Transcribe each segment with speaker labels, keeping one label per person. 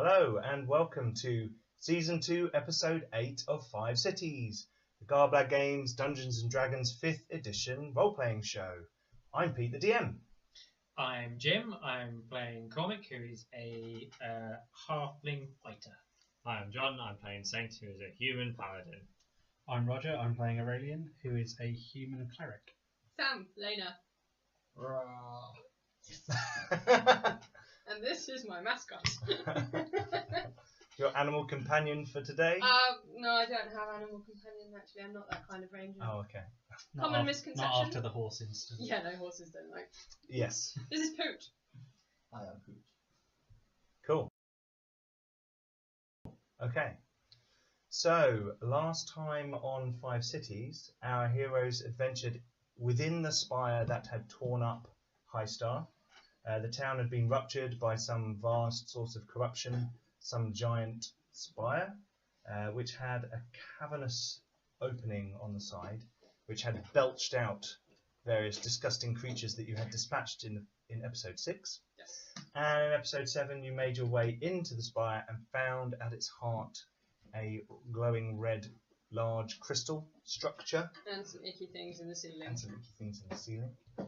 Speaker 1: Hello and welcome to Season 2, Episode 8 of 5 Cities, the Garblag Games Dungeons & Dragons 5th edition role-playing show. I'm Pete the DM.
Speaker 2: I'm Jim. I'm playing Cormac, who is a halfling fighter.
Speaker 3: Hi, I'm John. I'm playing Saint, who is a human paladin.
Speaker 4: I'm Roger. I'm playing Aurelian, who is a human cleric.
Speaker 5: Sam, Lena. And this is my mascot.
Speaker 1: Your animal companion for today?
Speaker 5: No, I don't have animal companion actually. I'm not that kind of ranger.
Speaker 1: Oh, okay.
Speaker 5: Common misconception.
Speaker 4: Not after the horse incident.
Speaker 5: Yeah, no, horses don't like.
Speaker 1: Yes.
Speaker 5: This is Poot.
Speaker 6: I am Poot.
Speaker 1: Cool. Okay. So, last time on 5 Cities, our heroes adventured within the spire that had torn up Highstar. The town had been ruptured by some vast source of corruption, some giant spire, which had a cavernous opening on the side, which had belched out various disgusting creatures that you had dispatched in episode 6.
Speaker 5: Yes.
Speaker 1: And in episode 7, you made your way into the spire and found at its heart a glowing red, large crystal structure.
Speaker 5: And some icky things in the ceiling.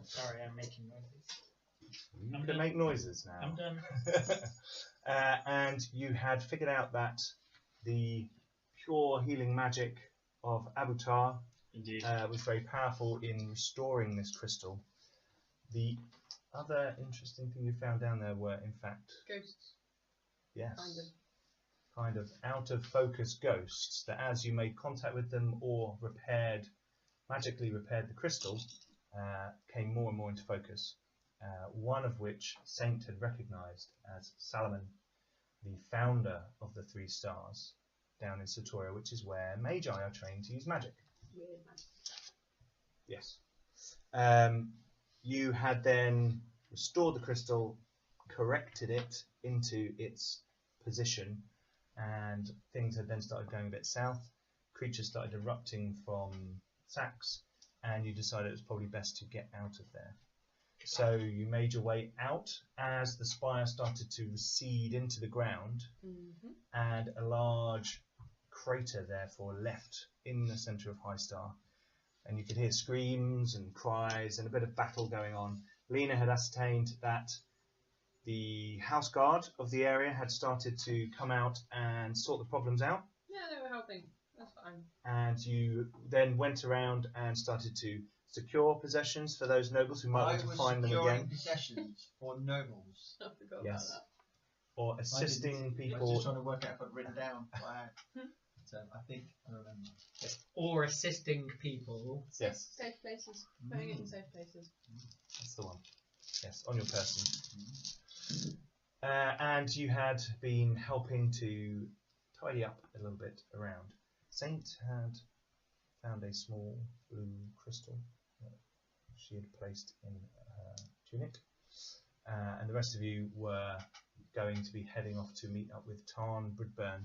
Speaker 2: Sorry, I'm making noises.
Speaker 1: You can make noises now.
Speaker 2: I'm done.
Speaker 1: And you had figured out that the pure healing magic of Abutar
Speaker 3: Indeed.
Speaker 1: was very powerful in restoring this crystal. The other interesting thing you found down there were, in fact,
Speaker 5: Ghosts.
Speaker 1: yes,
Speaker 5: Kind of.
Speaker 1: out of focus ghosts that, as you made contact with them or magically repaired the crystal, came more and more into focus. One of which Saint had recognised as Salomon, the founder of the 3 Stars down in Satoria, which is where Magi are trained to use magic.
Speaker 5: Weird magic.
Speaker 1: Yes. You had then restored the crystal, corrected it into its position, and things had then started going a bit south. Creatures started erupting from sacks, and you decided it was probably best to get out of there. So you made your way out as the spire started to recede into the ground, and a large crater therefore left in the centre of Highstar. And you could hear screams and cries and a bit of battle going on. Lena had ascertained that the house guard of the area had started to come out and sort the problems out.
Speaker 5: Yeah, they were helping. That's fine.
Speaker 1: And you then went around and started to secure possessions for those nobles who might want to find them again.
Speaker 6: Possessions for nobles.
Speaker 5: I forgot
Speaker 1: Yes.
Speaker 5: about that.
Speaker 1: Or assisting
Speaker 6: I was
Speaker 1: people.
Speaker 6: just trying to work out if I'd written down. So I think I remember.
Speaker 2: Or assisting people.
Speaker 1: Yes,
Speaker 5: Safe places. Putting it in safe places.
Speaker 1: that's the one. Yes, on your person. And you had been helping to tidy up a little bit around. Saint had found a small blue crystal that she had placed in her tunic. And the rest of you were going to be heading off to meet up with Tarn Brudbern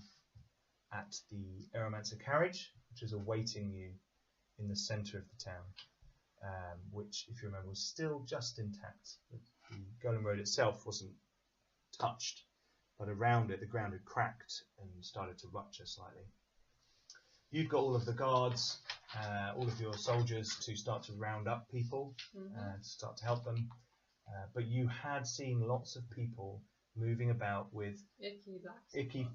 Speaker 1: at the Aeromancer carriage, which is awaiting you in the centre of the town, which, if you remember, was still just intact. The Golem Road itself wasn't touched, but around it the ground had cracked and started to rupture slightly. You've got all of the guards, all of your soldiers to start to round up people, to start to help them, but you had seen lots of people moving about with icky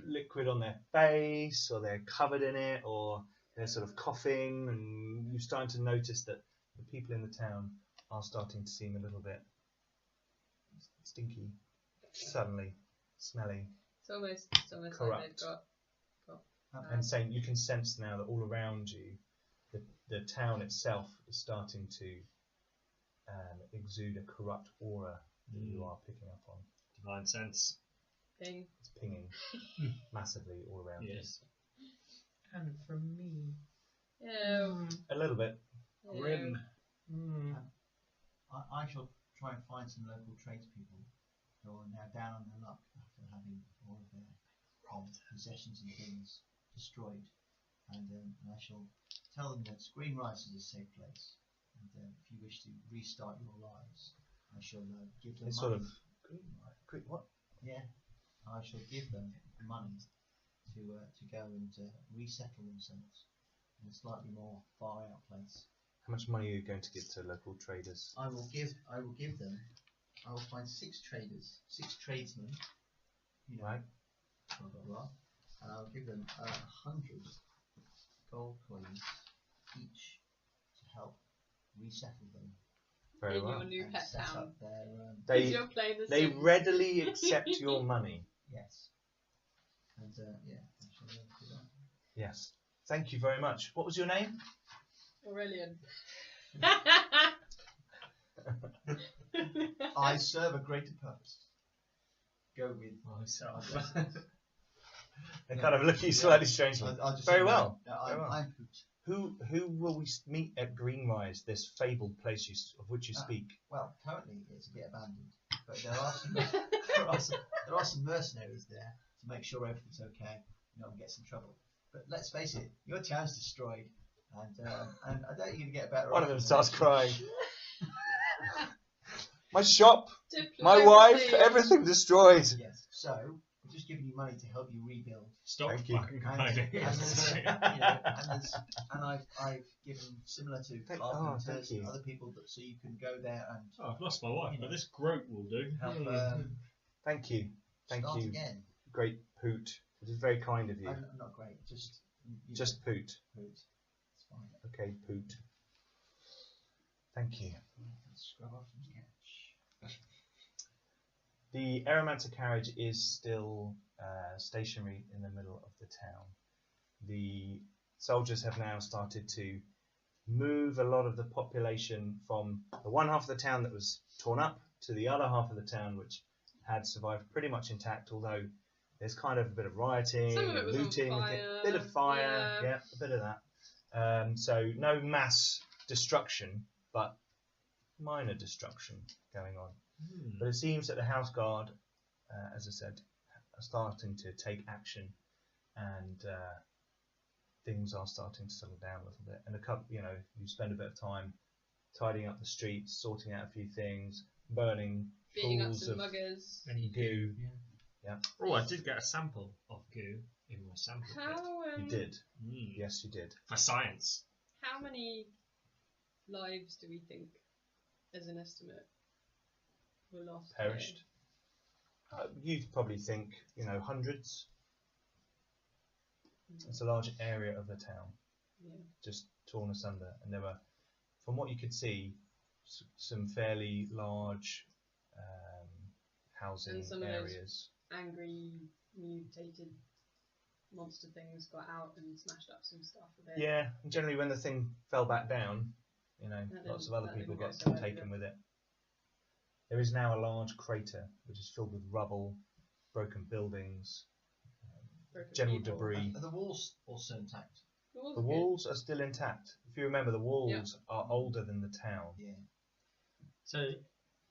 Speaker 1: liquid on their face, or they're covered in it, or they're sort of coughing, and you're starting to notice that the people in the town are starting to seem a little bit stinky, suddenly smelly.
Speaker 5: It's almost
Speaker 1: Corrupt.
Speaker 5: like they've got
Speaker 1: And saying you can sense now that all around you, the town itself is starting to exude a corrupt aura that you are picking up on.
Speaker 3: Divine sense.
Speaker 5: thing.
Speaker 1: It's pinging massively all around
Speaker 3: Yes.
Speaker 2: And from me.
Speaker 5: Ew.
Speaker 1: you. A little bit.
Speaker 5: Ew.
Speaker 2: Grim.
Speaker 6: I shall try and find some local tradespeople who are now down on their luck after having all of their possessions and things destroyed. And I shall tell them that Screenrise is a safe place. And if you wish to restart your lives, I shall give them
Speaker 1: It's
Speaker 6: money.
Speaker 1: sort of what?
Speaker 6: Yeah. I shall give them money to go and resettle themselves in a slightly more far out place.
Speaker 1: How much money are you going to give to local traders?
Speaker 6: I will give them. I will find 6 traders, 6 tradesmen. You know,
Speaker 1: Right.
Speaker 6: blah blah blah, and I will give them 100 gold coins each to help resettle them.
Speaker 1: Very
Speaker 5: In
Speaker 1: well.
Speaker 5: your new
Speaker 6: And
Speaker 5: pet
Speaker 6: set
Speaker 5: town.
Speaker 6: up their
Speaker 1: They
Speaker 5: You're playing the
Speaker 1: they
Speaker 5: Sims.
Speaker 1: readily accept your money.
Speaker 6: yes, and yeah, I shall do that.
Speaker 1: Yes. Thank you very much. What was your name?
Speaker 5: Aurelian.
Speaker 6: I serve a greater purpose. Go with
Speaker 3: Myself.
Speaker 1: They kind of look at you slightly strangely.
Speaker 6: I'll just
Speaker 1: Very
Speaker 6: say
Speaker 1: well.
Speaker 6: no,
Speaker 1: Very well.
Speaker 6: I'm Poot.
Speaker 1: Who will we meet at Greenrise, this fabled place of which you speak?
Speaker 6: Well, currently it's a bit abandoned, but there are some mercenaries there to make sure everything's okay. No one gets in trouble. But let's face it, your town's destroyed, and I don't think you're gonna get better.
Speaker 1: One
Speaker 6: off
Speaker 1: of them
Speaker 6: than
Speaker 1: starts
Speaker 6: that.
Speaker 1: crying. My shop, my wife, everything destroyed.
Speaker 6: Yes. So we're just giving you money to help you rebuild.
Speaker 3: Stop
Speaker 1: Thank you.
Speaker 3: fucking
Speaker 6: And,
Speaker 3: hiding.
Speaker 6: I've given similar to
Speaker 1: Thank
Speaker 6: carpenters
Speaker 1: you.
Speaker 6: and other people so you can go there and
Speaker 3: Oh, I've lost my wife, but this groat will do.
Speaker 6: help
Speaker 1: Thank you. Thank
Speaker 6: start
Speaker 1: you.
Speaker 6: again.
Speaker 1: Great Poot. It is very kind of you.
Speaker 6: I'm not great, just
Speaker 1: Just Poot.
Speaker 6: Poot. It's fine.
Speaker 1: Okay, Poot. Thank you.
Speaker 6: Let's scrub off some cash.
Speaker 1: The Aeromancer carriage is still stationary in the middle of the town. The soldiers have now started to move a lot of the population from the one half of the town that was torn up to the other half of the town which had survived pretty much intact, although there's kind of a bit of rioting,
Speaker 5: Some of it was on
Speaker 1: looting,
Speaker 5: fire,
Speaker 1: a bit of fire,
Speaker 5: yeah.
Speaker 1: a bit of that. So no mass destruction, but minor destruction going on. But it seems that the House Guard, as I said, are starting to take action, and things are starting to settle down a little bit. And you spend a bit of time tidying up the streets, sorting out a few things, burning
Speaker 5: Beating up
Speaker 1: pools
Speaker 5: some
Speaker 1: of
Speaker 5: muggers.
Speaker 3: Any
Speaker 1: goo.
Speaker 3: Oh, I did get a sample of goo in my sample kit.
Speaker 5: How
Speaker 1: You did.
Speaker 3: Mm.
Speaker 1: Yes, you did.
Speaker 3: For science.
Speaker 5: how many lives do we think, as an estimate, were lost? here?
Speaker 1: Perished. You'd probably think, hundreds. It's a large area of the town,
Speaker 5: Yeah.
Speaker 1: just torn asunder, and there were, from what you could see, some fairly large housing
Speaker 5: And some of those
Speaker 1: areas.
Speaker 5: Angry, mutated monster things got out and smashed up some stuff a bit.
Speaker 1: Yeah, and generally when the thing fell back down, lots of other
Speaker 5: that
Speaker 1: people
Speaker 5: didn't
Speaker 1: get
Speaker 5: go so
Speaker 1: taken
Speaker 5: well,
Speaker 1: with it. There is now a large crater which is filled with rubble, broken buildings,
Speaker 5: Broken
Speaker 1: general
Speaker 5: people.
Speaker 1: debris.
Speaker 6: Are the walls also intact?
Speaker 5: The walls
Speaker 1: The
Speaker 5: are good.
Speaker 1: walls are still intact. If you remember, the walls are older than the town.
Speaker 6: Yeah.
Speaker 2: So,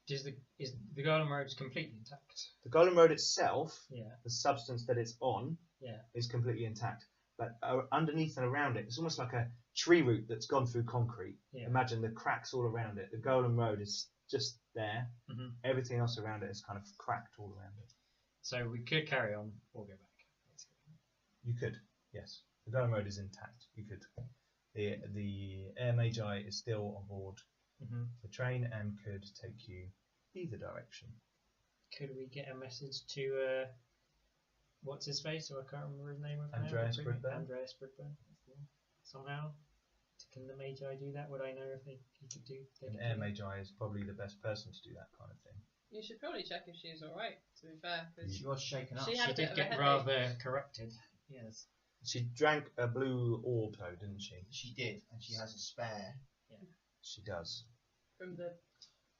Speaker 2: is the Golden Road completely intact?
Speaker 1: The Golden Road itself,
Speaker 2: Yeah.
Speaker 1: the substance that it's on,
Speaker 2: Yeah.
Speaker 1: is completely intact. But underneath and around it, it's almost like a tree root that's gone through concrete.
Speaker 2: Yeah.
Speaker 1: Imagine the cracks all around it. The Golden Road is just there.
Speaker 2: Mhm.
Speaker 1: Everything else around it is kind of cracked all around it.
Speaker 2: So we could carry on or go back. Basically.
Speaker 1: You could, yes. The Golden Road is intact. You could. The Air Magi is still on board the train and could take you either direction.
Speaker 2: Could we get a message to what's his face? Or I can't remember his name.
Speaker 1: Andreas Brudbern?
Speaker 2: Andreas Brudbern. That's the one. Somehow, can the Magi do that? Would I know if he could do? They
Speaker 1: An
Speaker 2: could
Speaker 1: Air
Speaker 2: do that?
Speaker 1: Magi is probably the best person to do that kind of thing.
Speaker 5: You should probably check if she's alright, to be fair. Cause
Speaker 6: She was shaken up.
Speaker 5: She had
Speaker 2: She
Speaker 5: a bit
Speaker 2: did
Speaker 5: of a
Speaker 2: get
Speaker 5: headache.
Speaker 2: rather corrupted. Yes.
Speaker 1: She drank a blue orb though, didn't she?
Speaker 6: She did, and she has a spare.
Speaker 1: She does.
Speaker 5: From the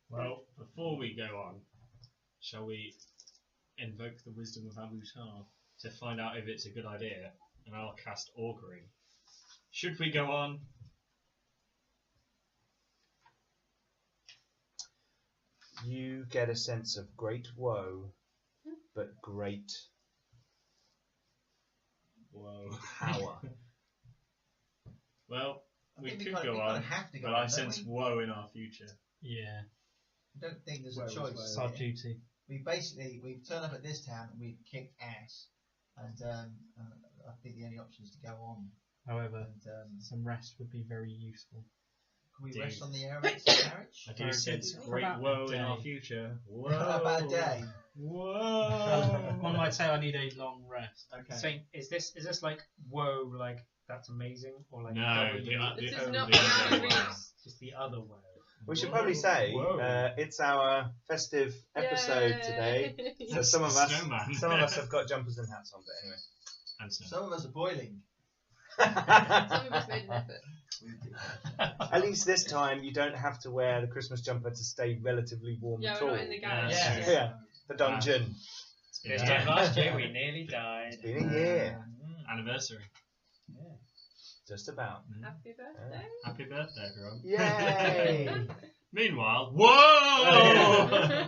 Speaker 3: Well, before we go on, shall we invoke the wisdom of Abutar to find out if it's a good idea? And I'll cast augury. Should we go on?
Speaker 1: You get a sense of great woe, but great
Speaker 3: Whoa.
Speaker 1: power.
Speaker 3: Well,
Speaker 6: I
Speaker 3: we
Speaker 6: think
Speaker 3: could
Speaker 6: kinda-
Speaker 3: go
Speaker 6: we kinda
Speaker 3: on,
Speaker 6: have to go
Speaker 3: but
Speaker 6: on,
Speaker 3: I
Speaker 6: don't
Speaker 3: sense
Speaker 6: we?
Speaker 3: woe in our future.
Speaker 4: Yeah.
Speaker 6: I don't think there's
Speaker 2: Where
Speaker 6: a
Speaker 2: was
Speaker 6: choice.
Speaker 2: where?
Speaker 4: It's our
Speaker 6: here.
Speaker 4: duty.
Speaker 6: we've turned up at this town and we've kicked ass, and I think the only option is to go on.
Speaker 4: However,
Speaker 6: And
Speaker 4: some rest would be very useful.
Speaker 6: can we
Speaker 3: Dude.
Speaker 6: rest on the Aramex carriage?
Speaker 3: I do sense
Speaker 4: For
Speaker 3: great
Speaker 4: about a
Speaker 3: woe in our
Speaker 4: day.
Speaker 3: future. Whoa.
Speaker 6: About a day.
Speaker 3: Whoa.
Speaker 4: One might say I need a long rest.
Speaker 6: Okay.
Speaker 2: So is this like whoa, like that's amazing, or like
Speaker 3: No,
Speaker 2: W,
Speaker 5: This
Speaker 3: the
Speaker 5: is
Speaker 3: only
Speaker 5: not
Speaker 3: other
Speaker 5: really
Speaker 3: one.
Speaker 2: just the other whoa?
Speaker 1: We should probably say
Speaker 3: Whoa.
Speaker 1: it's our festive episode today. So
Speaker 3: That's
Speaker 1: some of
Speaker 3: the
Speaker 1: us,
Speaker 3: snowman.
Speaker 1: have got jumpers and hats on, but anyway.
Speaker 3: And so.
Speaker 6: Some of us are boiling.
Speaker 5: Some of us made an effort.
Speaker 1: At least this time you don't have to wear the Christmas jumper to stay relatively warm
Speaker 5: Yeah,
Speaker 1: at
Speaker 5: we're
Speaker 1: all.
Speaker 5: not in the garage.
Speaker 3: Yeah.
Speaker 5: Yeah.
Speaker 1: Yeah, the dungeon.
Speaker 3: It's been
Speaker 2: This
Speaker 3: a
Speaker 2: time
Speaker 3: year.
Speaker 2: last year we nearly died.
Speaker 1: It's been a year,
Speaker 3: Anniversary.
Speaker 1: just about.
Speaker 5: Happy birthday.
Speaker 3: Happy birthday, everyone.
Speaker 1: Yay!
Speaker 3: Meanwhile, whoa!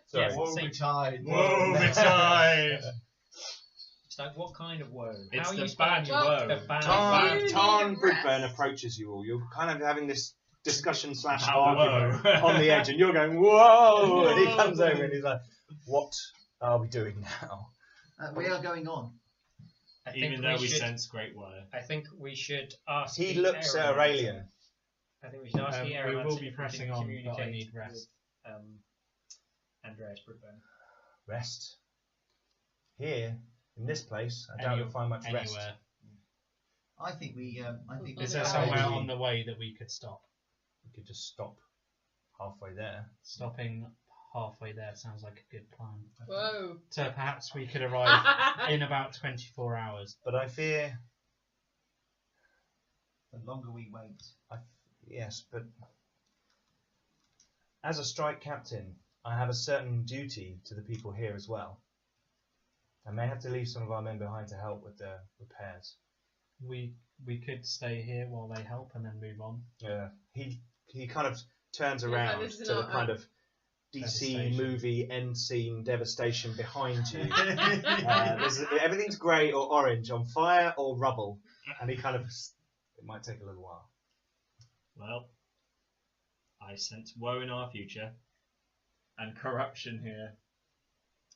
Speaker 1: Sorry.
Speaker 2: Yes,
Speaker 6: Whoa,
Speaker 2: same-
Speaker 6: retired.
Speaker 3: Whoa, retired!
Speaker 2: It's like what kind of woe?
Speaker 3: It's
Speaker 2: How are
Speaker 3: the
Speaker 2: you spelling
Speaker 3: bad
Speaker 2: woe?
Speaker 3: woe.
Speaker 2: The bad
Speaker 1: Tarn,
Speaker 5: You
Speaker 1: Tarn
Speaker 5: need a
Speaker 1: Brudbern
Speaker 5: rest.
Speaker 1: approaches you all. You're kind of having this discussion /
Speaker 3: About
Speaker 1: argument
Speaker 3: woe.
Speaker 1: on the edge, and you're going, whoa! And he comes over and he's like, what are we doing now?
Speaker 6: We are going on.
Speaker 2: I think
Speaker 3: Even though we
Speaker 2: should,
Speaker 3: sense great woe.
Speaker 2: I think we should ask.
Speaker 1: He
Speaker 2: the
Speaker 1: looks at
Speaker 2: Aeromancer.
Speaker 1: Aurelian.
Speaker 2: I think we should ask the
Speaker 4: We
Speaker 2: Aeromancer
Speaker 4: will be
Speaker 2: if we
Speaker 4: pressing
Speaker 2: can
Speaker 4: on, but I
Speaker 2: communicate
Speaker 4: need rest.
Speaker 2: with, Andreas Brudbern.
Speaker 1: Rest. Here, in this place, I doubt
Speaker 4: Any-
Speaker 1: you'll find much rest.
Speaker 4: Anywhere.
Speaker 6: I think we.
Speaker 4: Is
Speaker 5: Yeah.
Speaker 4: there somewhere
Speaker 1: Maybe-
Speaker 4: on the way that we could stop?
Speaker 1: You could just stop halfway there.
Speaker 4: Stopping halfway there sounds like a good plan.
Speaker 5: Whoa.
Speaker 4: So perhaps we could arrive in about 24 hours.
Speaker 1: But I fear,
Speaker 6: The longer we wait.
Speaker 1: yes, but as a strike captain, I have a certain duty to the people here as well. I may have to leave some of our men behind to help with the repairs.
Speaker 4: We could stay here while they help and then move on.
Speaker 1: He kind of turns
Speaker 5: Yeah,
Speaker 1: around
Speaker 5: this is
Speaker 1: to the
Speaker 5: not
Speaker 1: kind of DC
Speaker 4: Devastation.
Speaker 1: movie end scene devastation behind you. Everything's grey or orange, on fire or rubble, and he kind of. It might take a little while.
Speaker 3: Well, I sense woe in our future. And corruption here.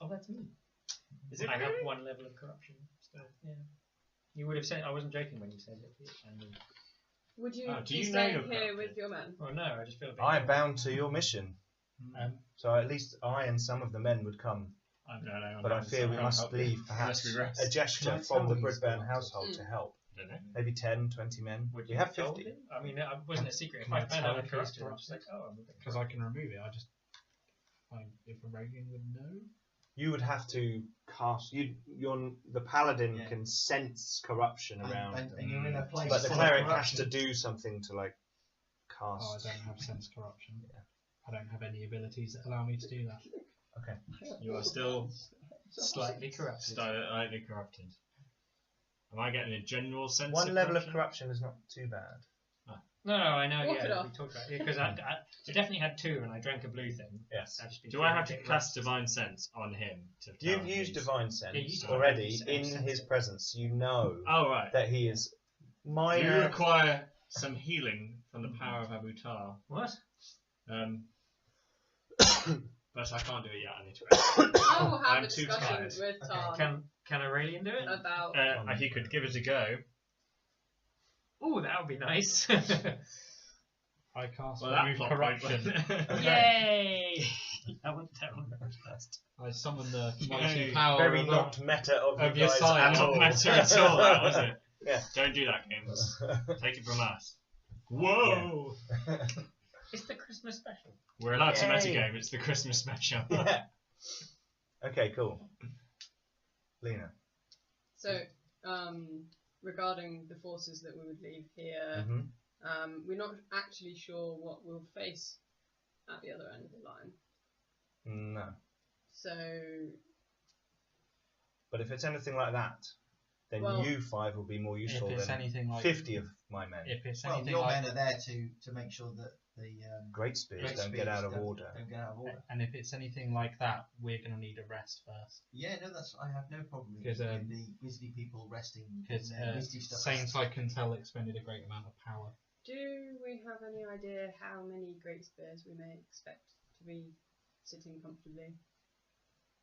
Speaker 2: Oh, that's me.
Speaker 3: Is it
Speaker 2: I have
Speaker 3: really?
Speaker 2: one level of corruption. So, yeah. You would have said. I wasn't joking when you said it. And
Speaker 5: Would you
Speaker 3: Oh, do
Speaker 5: be
Speaker 3: you know
Speaker 5: staying
Speaker 3: you're
Speaker 5: here
Speaker 3: corrupted?
Speaker 5: with your men?
Speaker 2: well, no, I just feel a bit.
Speaker 1: I am bound to your mission,
Speaker 4: Um,
Speaker 1: so at least I and some of the men would come.
Speaker 3: I don't know.
Speaker 1: But I fear we must leave perhaps
Speaker 3: Unless we rest.
Speaker 1: a gesture
Speaker 6: Can I
Speaker 1: from the
Speaker 6: tell he's
Speaker 1: Brudbern
Speaker 6: got-
Speaker 1: household to help.
Speaker 3: I don't know.
Speaker 1: Maybe 10, 20 men.
Speaker 2: Would
Speaker 1: We
Speaker 2: you
Speaker 1: have
Speaker 2: told
Speaker 1: 50.
Speaker 2: him? I mean, it wasn't a secret. If
Speaker 4: Can
Speaker 2: I
Speaker 4: I
Speaker 2: found
Speaker 4: tell
Speaker 2: out
Speaker 4: if he's
Speaker 2: corruption, I'm
Speaker 4: corrupt?
Speaker 2: just like, oh, I'm a bit
Speaker 4: because I can remove it. If Aurelian would know.
Speaker 1: You would have to cast. The paladin
Speaker 6: Yeah.
Speaker 1: can sense corruption around,
Speaker 6: And you're in a place.
Speaker 1: but the
Speaker 6: full of
Speaker 1: cleric has
Speaker 6: corruption.
Speaker 1: to do something to like
Speaker 4: Oh, I
Speaker 1: cast.
Speaker 4: don't have sense corruption.
Speaker 1: Yeah.
Speaker 4: I don't have any abilities that allow me to do that.
Speaker 1: Okay.
Speaker 3: You are still
Speaker 2: slightly corrupted.
Speaker 3: slightly corrupted. Am I getting a general sense
Speaker 1: One
Speaker 3: of
Speaker 1: level of
Speaker 3: corruption?
Speaker 1: corruption is not too bad.
Speaker 2: No, I know.
Speaker 5: Walk it
Speaker 2: Yeah,
Speaker 5: off.
Speaker 2: we talked about it because I definitely had 2, and I drank a blue thing.
Speaker 1: Yes.
Speaker 2: I've just been
Speaker 3: Do I
Speaker 2: feeling
Speaker 3: have
Speaker 2: a
Speaker 3: to
Speaker 2: bit
Speaker 3: cast
Speaker 2: rusty.
Speaker 3: Divine Sense on him? To tell
Speaker 1: You've
Speaker 3: him
Speaker 1: used
Speaker 3: he's-
Speaker 1: divine sense
Speaker 2: Yeah, you used
Speaker 1: already
Speaker 2: divine
Speaker 1: in
Speaker 2: sense.
Speaker 1: his presence. You know
Speaker 3: Oh, right.
Speaker 1: that he is
Speaker 3: You
Speaker 1: minor.
Speaker 3: require some healing from the power of Abutar.
Speaker 2: What?
Speaker 3: But I can't do it yet. I need to rest.
Speaker 5: I will have
Speaker 3: I'm
Speaker 5: a
Speaker 3: too
Speaker 5: discussion
Speaker 3: tired.
Speaker 5: with Tarn
Speaker 2: Can Aurelian do it?
Speaker 5: about.
Speaker 3: If you could give it a go.
Speaker 2: Oh, that would be nice.
Speaker 4: I cast
Speaker 3: Well, that
Speaker 4: remove
Speaker 3: plot
Speaker 4: corruption.
Speaker 3: point.
Speaker 2: Yay! that one first.
Speaker 4: I summon the mighty
Speaker 3: Yay.
Speaker 4: power
Speaker 1: Very
Speaker 4: of
Speaker 1: not meta of
Speaker 4: of
Speaker 1: you
Speaker 4: your
Speaker 1: guys
Speaker 4: side.
Speaker 1: at
Speaker 3: Not
Speaker 1: all.
Speaker 3: matter at all, that was it.
Speaker 1: Yeah.
Speaker 3: Don't do that, games. Take it from us. Whoa!
Speaker 2: It's the Christmas special.
Speaker 3: We're allowed to
Speaker 1: Yay.
Speaker 3: metagame, it's the Christmas special.
Speaker 1: Yeah. Okay, cool. Lena.
Speaker 5: So, regarding the forces that we would leave here,
Speaker 1: hmm
Speaker 5: we're not actually sure what we'll face at the other end of the line.
Speaker 1: No.
Speaker 5: So,
Speaker 1: But if it's anything like that, then
Speaker 5: Well,
Speaker 1: you 5 will be more useful
Speaker 4: If it's
Speaker 1: than
Speaker 4: anything like
Speaker 1: 50 of my men.
Speaker 4: If it's
Speaker 6: Well,
Speaker 4: anything
Speaker 6: your
Speaker 4: like,
Speaker 6: men are there to make sure that the
Speaker 1: Great spears
Speaker 6: great
Speaker 1: don't get
Speaker 6: spears
Speaker 1: out of
Speaker 6: don't-
Speaker 1: order.
Speaker 6: Don't get out of order.
Speaker 4: and if it's anything like that, we're going to need a rest first.
Speaker 6: Yeah, no, I have no problem with
Speaker 4: Because,
Speaker 6: the Wizardy people resting in
Speaker 4: Because
Speaker 6: their Wizardy stuff.
Speaker 4: Saints, I can tell, expended a great amount of power.
Speaker 5: do we have any idea how many great spears we may expect to be sitting comfortably?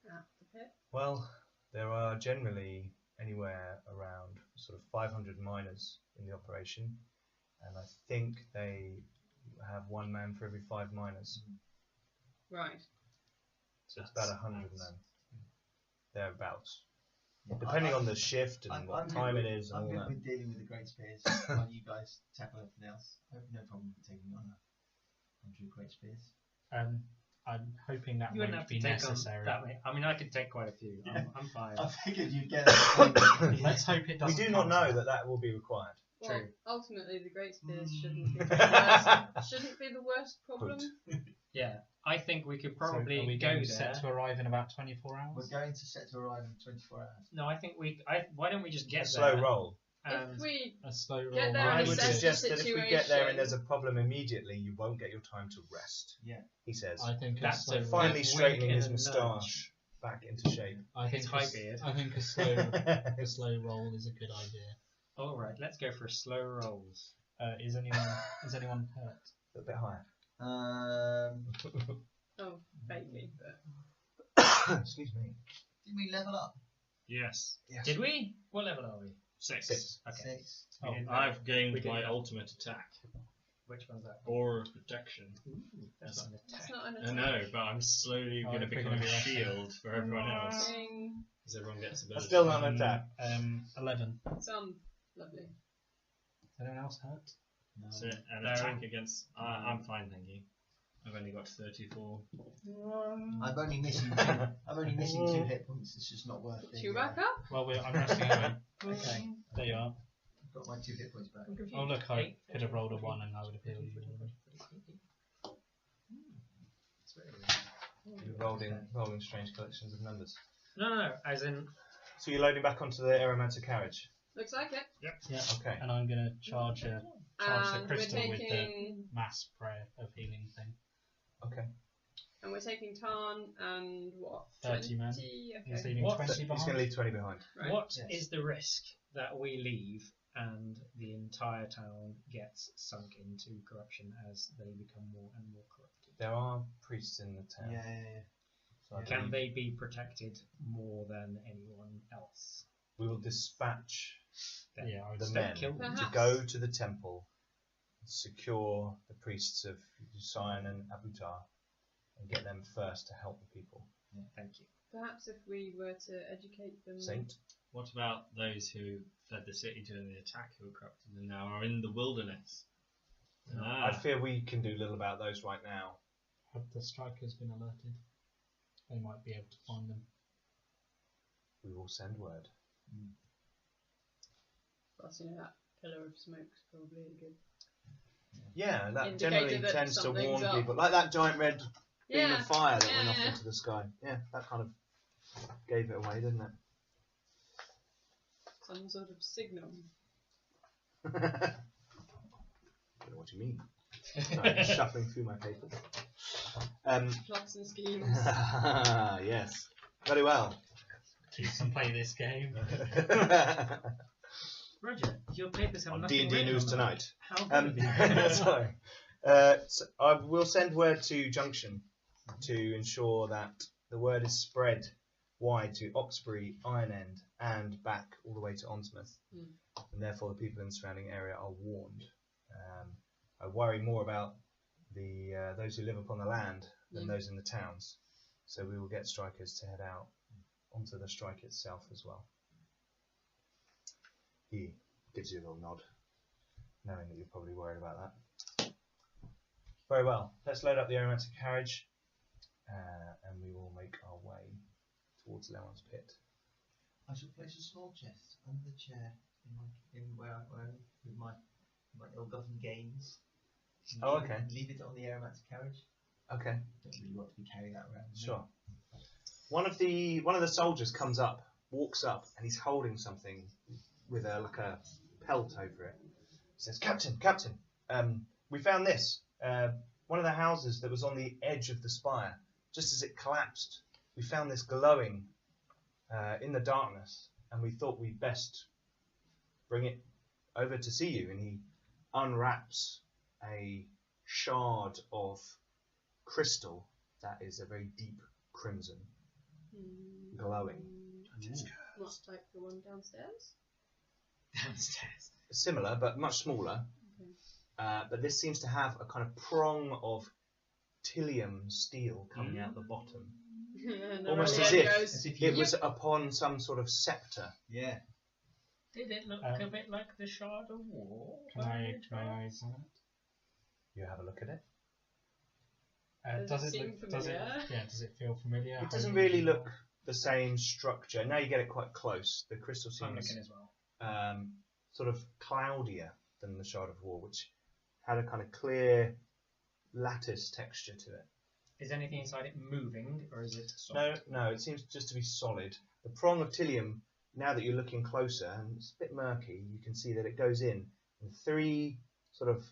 Speaker 5: at the pit?
Speaker 1: Well, there are generally anywhere around sort of 500 miners in the operation, and I think they have 1 man for every 5 miners.
Speaker 5: Right.
Speaker 1: So it's about 100 men. Thereabouts.
Speaker 6: Yeah,
Speaker 1: Depending on the shift and what
Speaker 6: I'm
Speaker 1: time
Speaker 6: good
Speaker 1: it is and
Speaker 6: I'm
Speaker 1: all
Speaker 6: good
Speaker 1: that.
Speaker 6: with dealing with the great spears while you guys tackle everything else. I have no problem with taking on 100 great spears.
Speaker 4: I'm hoping that
Speaker 2: You wouldn't
Speaker 4: won't
Speaker 2: have to
Speaker 4: be
Speaker 2: take on
Speaker 4: necessary.
Speaker 2: that many. I mean, I could take quite a few. I'm fine.
Speaker 6: I figured you'd get it.
Speaker 4: Let's hope it
Speaker 1: We
Speaker 4: doesn't.
Speaker 1: do not
Speaker 4: come
Speaker 1: know
Speaker 4: to
Speaker 1: that that will be required.
Speaker 5: Well,
Speaker 2: True.
Speaker 5: ultimately, the great spears shouldn't be the worst problem.
Speaker 2: Yeah, I think we could
Speaker 4: So are
Speaker 2: probably
Speaker 4: we
Speaker 2: go
Speaker 4: going
Speaker 2: there.
Speaker 4: set to arrive in about 24 hours?
Speaker 6: We're going to set to arrive in 24 hours.
Speaker 2: No, I think why don't we just get
Speaker 1: Slow
Speaker 2: there?
Speaker 1: roll.
Speaker 2: And
Speaker 5: If we
Speaker 4: A slow roll.
Speaker 5: Get there
Speaker 1: I
Speaker 5: and
Speaker 1: would
Speaker 5: assess the
Speaker 1: suggest that if we get there and there's a
Speaker 5: situation.
Speaker 1: problem immediately, you won't get your time to rest.
Speaker 6: Yeah.
Speaker 1: He says,
Speaker 4: I think a
Speaker 2: That's
Speaker 4: slow
Speaker 2: a
Speaker 4: roll.
Speaker 1: finally
Speaker 2: wink
Speaker 1: straightening his
Speaker 2: and a
Speaker 1: moustache back into shape.
Speaker 4: I think
Speaker 2: his
Speaker 4: a
Speaker 2: high
Speaker 4: s-
Speaker 2: beard.
Speaker 4: I think a slow roll is a good idea.
Speaker 2: all right, let's go for slow rolls.
Speaker 4: Is anyone hurt?
Speaker 1: A bit higher.
Speaker 5: oh, vaguely, but
Speaker 1: Excuse me.
Speaker 6: Did we level up?
Speaker 3: Yes.
Speaker 1: Yes.
Speaker 2: Did we? What level are we?
Speaker 1: 6.
Speaker 2: Okay.
Speaker 6: 6.
Speaker 2: We
Speaker 3: Oh,
Speaker 2: didn't know.
Speaker 3: I've gained
Speaker 2: We didn't
Speaker 3: my
Speaker 2: know.
Speaker 3: ultimate attack.
Speaker 2: Which one's that?
Speaker 3: Aura of protection.
Speaker 2: That's not an
Speaker 5: that's
Speaker 2: attack.
Speaker 5: not an
Speaker 3: I
Speaker 5: attack.
Speaker 3: know, but I'm slowly
Speaker 4: Oh,
Speaker 3: going to
Speaker 4: if we're
Speaker 3: become
Speaker 4: gonna
Speaker 3: a
Speaker 4: be resting.
Speaker 3: shield for everyone else.
Speaker 5: Ding.
Speaker 3: Because everyone gets
Speaker 1: That's
Speaker 3: ability.
Speaker 1: still not an attack.
Speaker 4: 11.
Speaker 5: Some lovely.
Speaker 4: Is anyone else hurt?
Speaker 6: No.
Speaker 3: So an
Speaker 2: No.
Speaker 3: attack against... I'm fine, thank you. I've only got 34.
Speaker 6: I'm only missing 2. I'm only missing 2 hit points. It's just not worth it.
Speaker 5: Chew back up.
Speaker 4: Well, I'm resting anyway.
Speaker 6: Okay.
Speaker 4: There you are.
Speaker 6: I've got my 2 hit points back.
Speaker 2: I'm confused.
Speaker 4: Oh look, I
Speaker 2: 8,
Speaker 4: could have rolled a 1 and I would have healed you.
Speaker 2: It's very weird.
Speaker 1: You're rolling strange collections of numbers.
Speaker 2: No, as in
Speaker 1: So you're loading back onto the Aeromancer carriage.
Speaker 5: Looks like it.
Speaker 4: Yeah.
Speaker 1: Okay.
Speaker 4: And I'm gonna charge the
Speaker 5: And we're
Speaker 4: crystal with the
Speaker 5: taking
Speaker 4: mass prayer of healing thing.
Speaker 1: Okay.
Speaker 5: Tarn and what?
Speaker 4: 30 men.
Speaker 5: Okay.
Speaker 4: He's leaving
Speaker 2: What?
Speaker 4: 20
Speaker 1: He's
Speaker 4: behind.
Speaker 1: going to leave 20 behind.
Speaker 5: Right.
Speaker 2: what is
Speaker 6: Yes.
Speaker 2: the risk that we leave and the entire town gets sunk into corruption as they become more and more corrupted?
Speaker 1: There are priests in the town.
Speaker 6: Yeah.
Speaker 1: So I
Speaker 2: Can
Speaker 1: believe
Speaker 2: they be protected more than anyone else?
Speaker 1: we will dispatch
Speaker 2: Then
Speaker 4: Yeah, I would
Speaker 1: the
Speaker 4: say
Speaker 1: men
Speaker 2: kill
Speaker 1: to
Speaker 2: them.
Speaker 5: Perhaps.
Speaker 1: go to the temple, secure the priests of Sion and Abutar, and get them first to help the people.
Speaker 2: Thank you.
Speaker 5: Perhaps if we were to educate them.
Speaker 1: Saint?
Speaker 3: What about those who fled the city during the attack who were corrupted and now are in the wilderness?
Speaker 1: I fear we can do little about those right now.
Speaker 4: Have the strikers been alerted? They might be able to find them.
Speaker 1: We will send word.
Speaker 5: Plus, that pillar of smoke's probably a good.
Speaker 1: Yeah, that
Speaker 5: Indicator
Speaker 1: generally
Speaker 5: that
Speaker 1: tends to
Speaker 5: something's
Speaker 1: warn
Speaker 5: up.
Speaker 1: people. Like that giant red beam
Speaker 5: Yeah.
Speaker 1: of fire that went off
Speaker 5: yeah.
Speaker 1: into the sky. Yeah, that kind of gave it away, didn't it?
Speaker 5: Some sort of signal.
Speaker 1: I don't know what you mean. Sorry, I'm shuffling through my papers.
Speaker 5: Plots and schemes.
Speaker 1: Yes, very well.
Speaker 4: You can play this game.
Speaker 2: Roger, your papers have
Speaker 1: On
Speaker 2: nothing
Speaker 1: D&D
Speaker 2: written
Speaker 1: News
Speaker 2: on them.
Speaker 1: tonight.
Speaker 2: How good of you.
Speaker 1: Sorry. So I will send word to Junction to ensure that the word is spread wide to Oxbury, Iron End, and back all the way to Onsmouth, and therefore the people in the surrounding area are warned. I worry more about the those who live upon the land than those in the towns, so we will get strikers to head out onto the strike itself as well. He gives you a little nod, knowing that you're probably worried about that. Very well, let's load up the Aromantic carriage, and we will make our way towards Lemon's pit.
Speaker 6: I shall place a small chest under the chair in where with my ill-gotten gains.
Speaker 1: Oh, okay.
Speaker 6: Leave it on the Aromantic carriage.
Speaker 1: Okay,
Speaker 6: Don't really want to be carrying that around. with me.
Speaker 1: sure. One of the soldiers comes up, walks up, and he's holding something with like a pelt over it. He says, "Captain, we found this. One of the houses that was on the edge of the spire. Just as it collapsed, we found this glowing in the darkness, and we thought we'd best bring it over to see you." And he unwraps a shard of crystal that is a very deep crimson. glowing.
Speaker 5: Not like the one downstairs.
Speaker 3: Downstairs.
Speaker 1: Similar, but much smaller.
Speaker 5: Okay.
Speaker 1: But this seems to have a kind of prong of Tilium steel coming out the bottom.
Speaker 5: And
Speaker 1: Almost
Speaker 5: around
Speaker 1: as
Speaker 5: the
Speaker 1: if
Speaker 5: end goes,
Speaker 1: it was upon some sort of sceptre.
Speaker 6: Yeah.
Speaker 2: Did it look a bit like the Shard of War?
Speaker 4: Can I examine it?
Speaker 1: You have a look at it.
Speaker 5: Does it seem familiar?
Speaker 4: Does it feel familiar?
Speaker 1: It doesn't really look the same structure. Now you get it quite close. The crystal
Speaker 2: I'm
Speaker 1: seems
Speaker 2: looking as well.
Speaker 1: sort of cloudier than the Shard of War, which had a kind of clear lattice texture to it.
Speaker 2: Is anything inside it moving, or is it solid?
Speaker 1: No, it seems just to be solid. The prong of Tilium, now that you're looking closer, and it's a bit murky, you can see that it goes in, and 3 sort of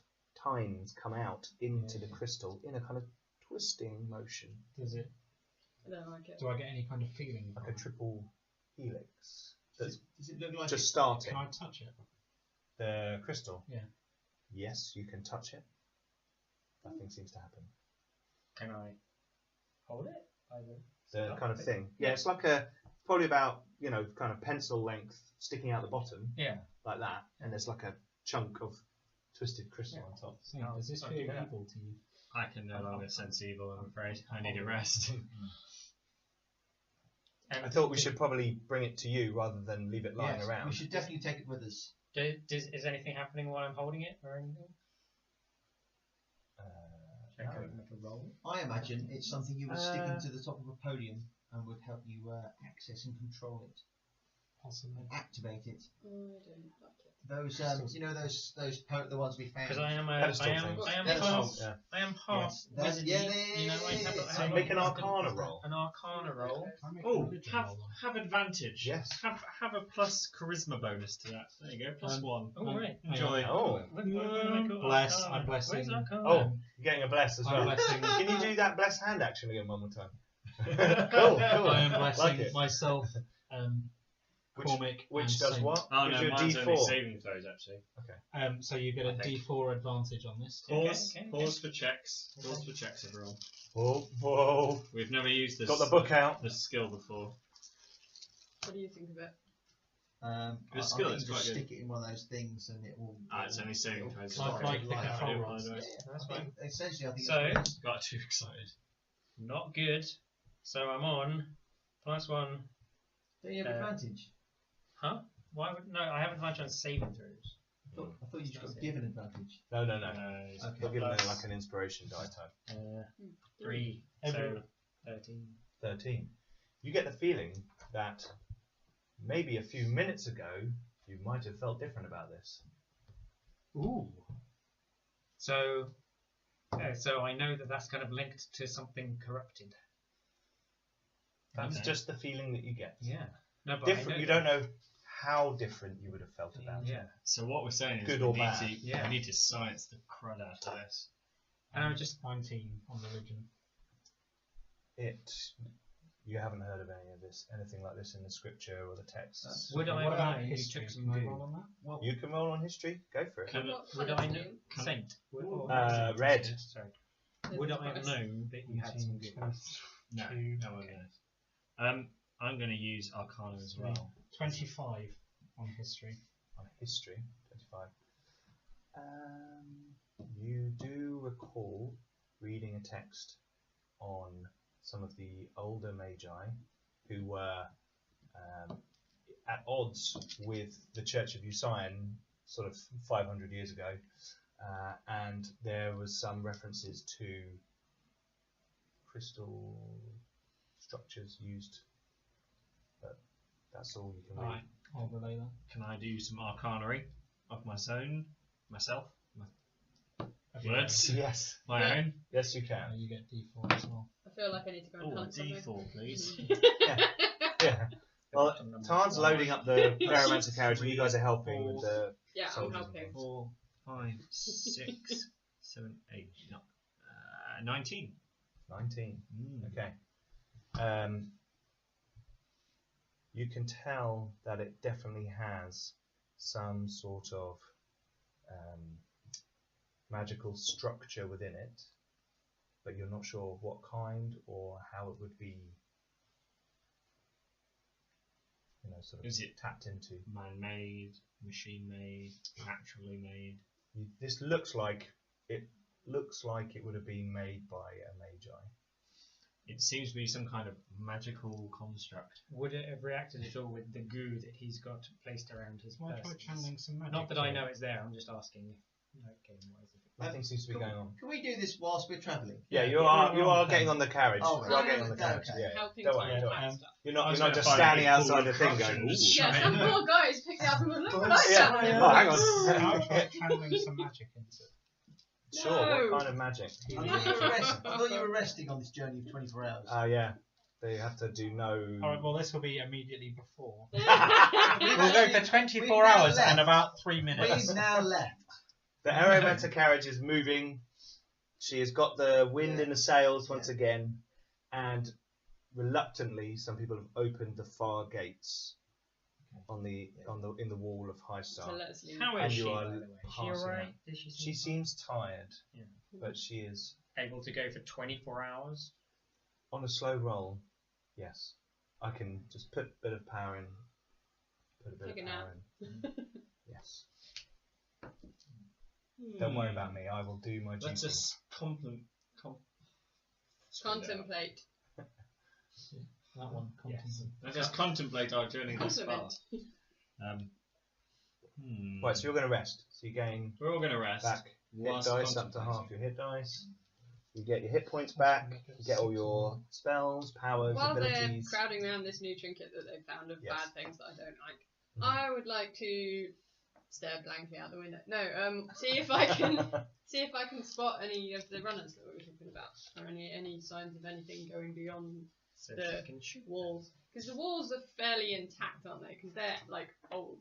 Speaker 1: tines come out into the crystal in a kind of twisting motion,
Speaker 4: Does it?
Speaker 5: I don't like it.
Speaker 4: Do I get any kind of feeling?
Speaker 1: like a triple helix. That's
Speaker 6: Does it look like
Speaker 1: just starting.
Speaker 4: Can I touch it?
Speaker 1: The crystal?
Speaker 4: Yeah.
Speaker 1: Yes, you can touch it. Nothing seems to happen.
Speaker 2: Can I hold it?
Speaker 1: The kind of thing. Yeah, it's like a, probably about, kind of pencil length sticking out the bottom,
Speaker 2: Yeah.
Speaker 1: like that, and there's like a chunk of twisted crystal on top.
Speaker 4: So,
Speaker 2: No,
Speaker 4: does this
Speaker 2: I'll
Speaker 4: feel
Speaker 2: do that.
Speaker 4: evil to you?
Speaker 3: I can no longer sense evil, I'm afraid. I need a rest.
Speaker 1: I thought we should probably bring it to you rather than leave it lying
Speaker 6: yes,
Speaker 1: around.
Speaker 6: we should definitely take it with us.
Speaker 2: Is anything happening while I'm holding it, or anything? Should I
Speaker 1: No.
Speaker 2: make a roll?
Speaker 6: I imagine it's something you would stick into the top of a podium and would help you access and control it,
Speaker 4: Possibly.
Speaker 6: and activate it.
Speaker 5: I don't like it.
Speaker 6: Those, the ones we found.
Speaker 2: Because I am
Speaker 1: Pedestal things.
Speaker 6: Pedestals.
Speaker 2: I am half
Speaker 6: Yes,
Speaker 2: wizardy,
Speaker 6: yeah,
Speaker 2: you know, I have,
Speaker 6: yeah,
Speaker 2: I have
Speaker 1: Make an
Speaker 2: a-
Speaker 1: Arcana roll.
Speaker 2: An Arcana roll.
Speaker 4: Can I make a
Speaker 3: Oh,
Speaker 4: religion
Speaker 3: have
Speaker 4: roll
Speaker 3: have advantage.
Speaker 1: Yes.
Speaker 3: Have a plus charisma bonus to that. There you go, plus 1.
Speaker 2: Oh, right.
Speaker 3: Enjoy.
Speaker 1: Oh,
Speaker 2: What do I call
Speaker 4: Bless,
Speaker 2: Arcana?
Speaker 4: I'm blessing.
Speaker 2: Where's Arcana?
Speaker 1: oh, you're getting a bless as
Speaker 4: I'm
Speaker 1: well.
Speaker 4: blessing.
Speaker 1: Can you do that bless hand action again one more time?
Speaker 3: Cool,
Speaker 1: cool.
Speaker 4: I am
Speaker 1: Like
Speaker 4: blessing
Speaker 1: it.
Speaker 4: myself,
Speaker 1: Which-
Speaker 4: Cormic,
Speaker 1: Which
Speaker 4: and
Speaker 1: does
Speaker 4: Saint.
Speaker 1: what?
Speaker 3: Oh
Speaker 1: Gives
Speaker 3: no,
Speaker 1: you a
Speaker 3: mine's only
Speaker 1: D4.
Speaker 3: saving throws actually.
Speaker 4: So you get a
Speaker 3: I think.
Speaker 4: D4 advantage on this.
Speaker 3: Pause.
Speaker 2: Okay.
Speaker 3: Pause for checks. Pause for checks, everyone.
Speaker 1: Whoa, whoa.
Speaker 3: We've never used this.
Speaker 1: Got the book out.
Speaker 3: This skill before.
Speaker 5: What do you think of it?
Speaker 3: The
Speaker 6: I
Speaker 3: skill
Speaker 6: think
Speaker 3: is
Speaker 6: you
Speaker 3: quite
Speaker 6: just
Speaker 3: good.
Speaker 6: stick it in one of those things and it will.
Speaker 3: It's only saving throws.
Speaker 4: Like- like the control rods.
Speaker 2: That's
Speaker 6: I think, essentially, I think.
Speaker 2: So-
Speaker 6: it's
Speaker 3: Got too excited.
Speaker 2: Not good. So I'm on +1.
Speaker 6: don't you have advantage?
Speaker 2: Huh? Why would no? I have advantage on saving throws.
Speaker 6: I thought you just got given advantage.
Speaker 1: No.
Speaker 3: Okay.
Speaker 1: They'll give them
Speaker 2: Plus-
Speaker 1: like an inspiration die type.
Speaker 2: 3.
Speaker 4: Every-
Speaker 2: So 13.
Speaker 1: 13. You get the feeling that maybe a few minutes ago you might have felt different about this.
Speaker 4: Ooh.
Speaker 2: So I know that that's kind of linked to something corrupted.
Speaker 1: That's
Speaker 2: Okay.
Speaker 1: just the feeling that you get.
Speaker 2: Yeah. No, but
Speaker 1: Different.
Speaker 2: I know
Speaker 1: You don't know how different you would have felt about it.
Speaker 2: Yeah.
Speaker 3: So what we're saying is
Speaker 1: Good
Speaker 3: we
Speaker 1: or
Speaker 3: need
Speaker 1: bad.
Speaker 3: to
Speaker 2: Yeah.
Speaker 3: we need to science the crud out of this.
Speaker 2: And I was just
Speaker 4: 19 on religion.
Speaker 1: You haven't heard of anything like this in the scripture or the texts.
Speaker 2: would I
Speaker 4: What
Speaker 2: have
Speaker 4: about
Speaker 2: known
Speaker 4: history?
Speaker 2: tricks
Speaker 4: Can I
Speaker 2: and
Speaker 4: roll
Speaker 2: do?
Speaker 4: on that?
Speaker 6: Well,
Speaker 1: You can roll on history. Go for it.
Speaker 3: Can-
Speaker 5: What
Speaker 2: Would
Speaker 5: colours
Speaker 2: I
Speaker 5: do
Speaker 2: know
Speaker 5: you?
Speaker 2: Saint?
Speaker 1: Red.
Speaker 2: Sorry.
Speaker 5: There's
Speaker 2: Would
Speaker 5: the
Speaker 2: I have
Speaker 5: price.
Speaker 2: known that you had some good?
Speaker 3: No,
Speaker 4: Two.
Speaker 3: no one knows. I'm going to use Arcana as well.
Speaker 4: 25 on history.
Speaker 1: On history, 25. You do recall reading a text on some of the older magi who were at odds with the Church of Usain sort of 500 years ago, and there was some references to crystal structures used, but that's all you can read.
Speaker 4: Alright, I'll relay that.
Speaker 3: Can I do some Arcanery of myself?
Speaker 4: Okay.
Speaker 3: Words?
Speaker 1: Yes,
Speaker 3: My own?
Speaker 1: yes you can.
Speaker 4: You get D4 as well.
Speaker 5: I feel like I need to go and
Speaker 3: Oh, a
Speaker 5: hunt something.
Speaker 3: D4, please.
Speaker 1: Yeah. Well, Tarn's loading up the Pyromancer carriage, and you guys are helping with the.
Speaker 5: Yeah, I'm
Speaker 1: soldiers and
Speaker 5: helping.
Speaker 1: things.
Speaker 3: 4, 5, 6, 7, 8, no, 19.
Speaker 1: 19. Okay. You can tell that it definitely has some sort of magical structure within it, but you're not sure what kind or how it would be sort of
Speaker 3: Is it
Speaker 1: tapped into.
Speaker 3: man-made, machine-made, naturally made?
Speaker 1: This looks like it would have been made by a magi.
Speaker 3: It seems to be some kind of magical construct.
Speaker 2: Would it have reacted at all with the goo that he's got placed around his
Speaker 4: Why try
Speaker 2: person?
Speaker 4: channeling some magic?
Speaker 2: Not that I know it's there. I'm just asking if game-wise.
Speaker 1: Nothing seems to be going on.
Speaker 6: Can we do this whilst we're travelling?
Speaker 1: Yeah, you
Speaker 4: we're
Speaker 1: are
Speaker 4: on
Speaker 1: getting
Speaker 4: the
Speaker 1: on the carriage.
Speaker 6: Oh,
Speaker 1: you are
Speaker 5: right.
Speaker 1: getting on the carriage.
Speaker 6: Okay.
Speaker 1: Yeah.
Speaker 5: Helping
Speaker 1: Don't
Speaker 5: to
Speaker 1: worry.
Speaker 5: unpack stuff.
Speaker 1: You're
Speaker 3: I
Speaker 1: not
Speaker 3: was
Speaker 1: just
Speaker 3: gonna find
Speaker 1: standing
Speaker 3: a big
Speaker 1: outside
Speaker 3: pool
Speaker 1: the
Speaker 3: of
Speaker 1: thing
Speaker 3: corruption
Speaker 1: going.
Speaker 3: and
Speaker 1: "Ooh."
Speaker 3: just
Speaker 5: Yeah,
Speaker 3: shove it
Speaker 5: some
Speaker 3: in.
Speaker 5: poor guys picked it up and were like, look what I
Speaker 1: Yeah.
Speaker 5: found.
Speaker 1: Oh, hang on.
Speaker 4: I'll try channeling some magic into it.
Speaker 1: Sure.
Speaker 5: No.
Speaker 1: What kind of magic?
Speaker 6: I thought you were resting on this journey of 24 hours.
Speaker 1: Oh yeah. They have to do no.
Speaker 4: Alright, well, this will be immediately before.
Speaker 6: We've
Speaker 4: We'll go for
Speaker 6: actually-
Speaker 4: 24
Speaker 6: we've now
Speaker 4: hours
Speaker 6: left.
Speaker 4: and about 3 minutes.
Speaker 6: We've now left.
Speaker 1: The Aerometa carriage is moving. She has got the wind in the sails once again, and reluctantly, some people have opened the far gates in the wall of
Speaker 5: So
Speaker 1: Highstar.
Speaker 5: let's leave.
Speaker 2: How
Speaker 1: And
Speaker 2: is
Speaker 1: you
Speaker 2: she,
Speaker 1: are
Speaker 2: by the way? Is she
Speaker 1: passing
Speaker 2: alright?
Speaker 1: out.
Speaker 2: Does she
Speaker 1: She
Speaker 2: seem
Speaker 1: seems tired,
Speaker 2: Yeah.
Speaker 1: but she is
Speaker 2: able to go for 24 hours?
Speaker 1: on a slow roll. Yes, I can just put a bit of power in. Put a bit
Speaker 5: Take
Speaker 1: of
Speaker 5: a
Speaker 1: power in. Yes. Don't worry about me. I will do my duty.
Speaker 3: Let's just
Speaker 5: Contemplate.
Speaker 4: That one,
Speaker 2: Yes.
Speaker 3: Let's just contemplate our journey this far.
Speaker 5: Compliment.
Speaker 1: Right, so you're going to rest. So you gain
Speaker 3: We're all going to rest.
Speaker 1: back hit
Speaker 3: whilst
Speaker 1: dice up to
Speaker 3: contemplating.
Speaker 1: half your hit dice. You get your hit points back. You get all your spells, powers,
Speaker 5: While they're
Speaker 1: abilities.
Speaker 5: crowding around this new trinket that they found of
Speaker 1: Yes.
Speaker 5: bad things that I don't like,
Speaker 1: Mhm.
Speaker 5: I would like to stare blankly out the window. No, see if I can spot any of the runners that we were talking about, or any signs of anything going beyond
Speaker 2: So
Speaker 5: the
Speaker 2: she can shoot.
Speaker 5: walls. Because the walls are fairly intact, aren't they? Because they're like old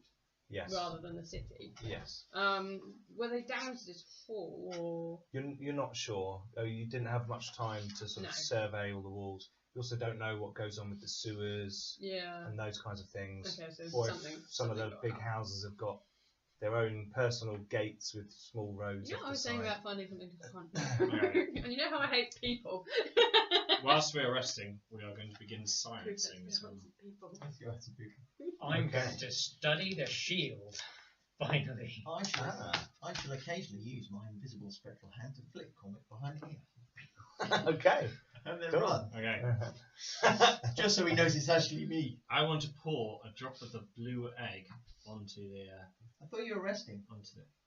Speaker 1: Yes.
Speaker 5: rather than the city.
Speaker 1: Yes.
Speaker 5: Were they down to this hall or?
Speaker 1: You're not sure. Oh, you didn't have much time to sort of
Speaker 5: No.
Speaker 1: survey all the walls. You also don't know what goes on with the sewers
Speaker 5: Yeah.
Speaker 1: and those kinds of things.
Speaker 5: Okay, so
Speaker 1: Or
Speaker 5: something.
Speaker 1: if some of
Speaker 5: something
Speaker 1: the
Speaker 5: got
Speaker 1: big
Speaker 5: out.
Speaker 1: houses have got their own personal gates with small roads.
Speaker 5: You know
Speaker 1: off
Speaker 5: what I
Speaker 1: the
Speaker 5: was saying
Speaker 1: side.
Speaker 5: about finding something to hunt.
Speaker 3: Right.
Speaker 5: And you know how I hate people.
Speaker 3: Whilst we're resting, we are going to begin sciencing this one.
Speaker 5: People.
Speaker 2: I'm
Speaker 1: Okay.
Speaker 2: going to study the shield. Finally.
Speaker 6: I shall occasionally use my invisible spectral hand to flick Comet behind here.
Speaker 1: Okay.
Speaker 6: And then
Speaker 1: Cool.
Speaker 6: run.
Speaker 3: Okay.
Speaker 6: Just so he knows it's actually me.
Speaker 3: I want to pour a drop of the blue egg onto the
Speaker 6: I thought you were resting.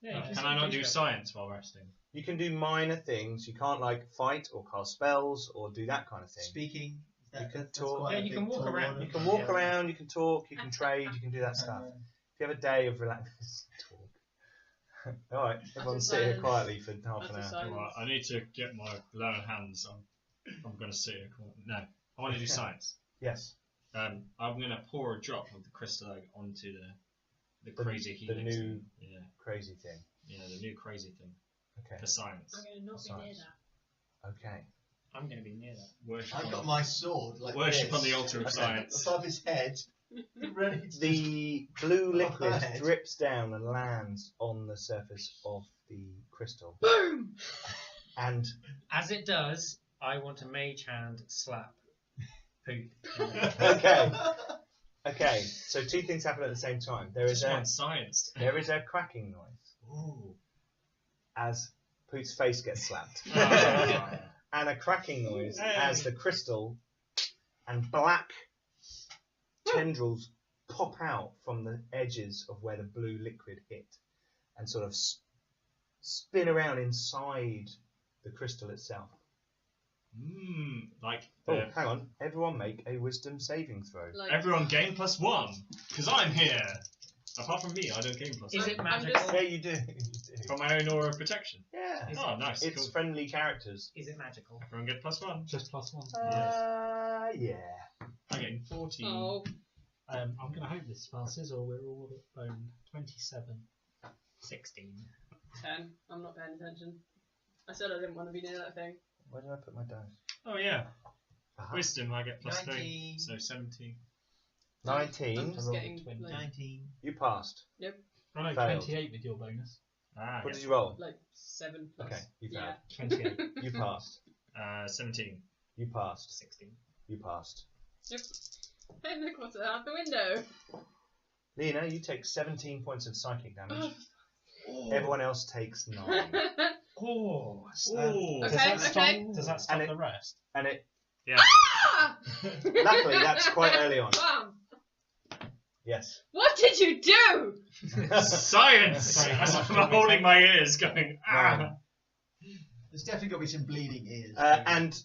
Speaker 2: Yeah,
Speaker 3: Can I not do science while resting?
Speaker 1: You can do minor things. You can't like fight or cast spells or do that kind of thing.
Speaker 6: Speaking.
Speaker 1: You can
Speaker 6: that's
Speaker 1: talk.
Speaker 6: quite
Speaker 2: Yeah,
Speaker 6: a
Speaker 2: you
Speaker 6: big
Speaker 2: can walk
Speaker 6: tall
Speaker 2: around.
Speaker 6: order.
Speaker 1: You can walk around. You can talk. You can trade. You can do that stuff. If you have a day of relax, talk. All right, everyone sit here
Speaker 5: silence.
Speaker 1: quietly for half
Speaker 5: That's
Speaker 1: an
Speaker 5: a
Speaker 1: hour.
Speaker 5: silence.
Speaker 3: Right, I need to get my glowing hands on. I'm going to sit here. No, I want to do science.
Speaker 1: Yes.
Speaker 3: I'm going to pour a drop of the crystal egg onto the
Speaker 1: The-
Speaker 3: crazy
Speaker 1: the
Speaker 3: helix
Speaker 1: new-
Speaker 3: thing.
Speaker 1: Crazy thing.
Speaker 3: Yeah, the new crazy thing
Speaker 1: Okay.
Speaker 3: for science.
Speaker 5: I'm going to not be near
Speaker 1: Science.
Speaker 5: that.
Speaker 1: Okay.
Speaker 2: I'm going to be near that.
Speaker 3: Worship,
Speaker 6: I've
Speaker 3: on,
Speaker 6: got my sword like
Speaker 3: worship
Speaker 6: this,
Speaker 3: on the altar of science.
Speaker 6: above his head, ready to
Speaker 1: The blue liquid
Speaker 6: Right.
Speaker 1: drips down and lands on the surface of the crystal.
Speaker 5: Boom!
Speaker 1: And
Speaker 2: As it does, I want a mage hand slap poop.
Speaker 1: okay, okay. So two things happen at the same time. There is
Speaker 3: Just
Speaker 1: a
Speaker 3: want science.
Speaker 1: cracking noise
Speaker 3: Ooh.
Speaker 1: as Poot's face gets slapped,
Speaker 3: Ah.
Speaker 1: and a cracking noise
Speaker 3: Hey.
Speaker 1: as the crystal and black tendrils pop out from the edges of where the blue liquid hit, and sort of spin around inside the crystal itself.
Speaker 3: Like
Speaker 1: Oh, hang on! Everyone make a wisdom saving throw.
Speaker 5: Like,
Speaker 3: everyone gain +1 because I'm here. Apart from me, I don't gain +1.
Speaker 2: Is it
Speaker 5: I'm
Speaker 2: magical?
Speaker 5: just-
Speaker 1: Yeah, you do. You do.
Speaker 3: From my own aura of protection.
Speaker 1: Yeah.
Speaker 3: Oh, nice.
Speaker 1: It's
Speaker 3: Cool.
Speaker 1: friendly characters.
Speaker 2: Is it magical?
Speaker 3: Everyone get +1.
Speaker 4: Just +1.
Speaker 1: Yeah.
Speaker 3: I'm getting 14.
Speaker 5: Oh,
Speaker 4: I'm going to hope this passes, or we're all boned. 27.
Speaker 2: 16.
Speaker 5: 10. I'm not paying attention. I said I didn't want to be near that thing.
Speaker 1: Where did I put my dice?
Speaker 3: Oh, yeah.
Speaker 1: Aha.
Speaker 3: Wisdom, I get +3.
Speaker 6: 19.
Speaker 3: So 17.
Speaker 1: 19.
Speaker 5: I'm just getting
Speaker 4: Twenty.
Speaker 5: like,
Speaker 6: 19.
Speaker 1: You passed.
Speaker 4: Oh no,
Speaker 1: Failed.
Speaker 4: 28 with your bonus.
Speaker 3: Ah,
Speaker 1: What did you roll?
Speaker 5: like 7 plus.
Speaker 1: Okay, you
Speaker 5: Yeah.
Speaker 1: failed.
Speaker 4: 28.
Speaker 1: You passed.
Speaker 3: 17.
Speaker 1: You passed.
Speaker 2: 16.
Speaker 1: You passed.
Speaker 5: Yep. Hey, look what's out the window.
Speaker 1: Lena, you take 17 points of psychic damage. Everyone else takes 9.
Speaker 3: Oh,
Speaker 5: Okay, okay.
Speaker 4: Does that stop
Speaker 1: And
Speaker 4: the rest?
Speaker 1: And it,
Speaker 5: Ah!
Speaker 1: luckily, that's quite early on.
Speaker 5: Bam.
Speaker 1: Yes.
Speaker 5: What did you do?
Speaker 3: Science!
Speaker 4: Sorry, how
Speaker 3: As
Speaker 4: much
Speaker 3: I'm
Speaker 4: did we
Speaker 3: holding
Speaker 4: take?
Speaker 3: my ears, going
Speaker 1: Nine.
Speaker 6: There's definitely got to be some bleeding ears.
Speaker 1: And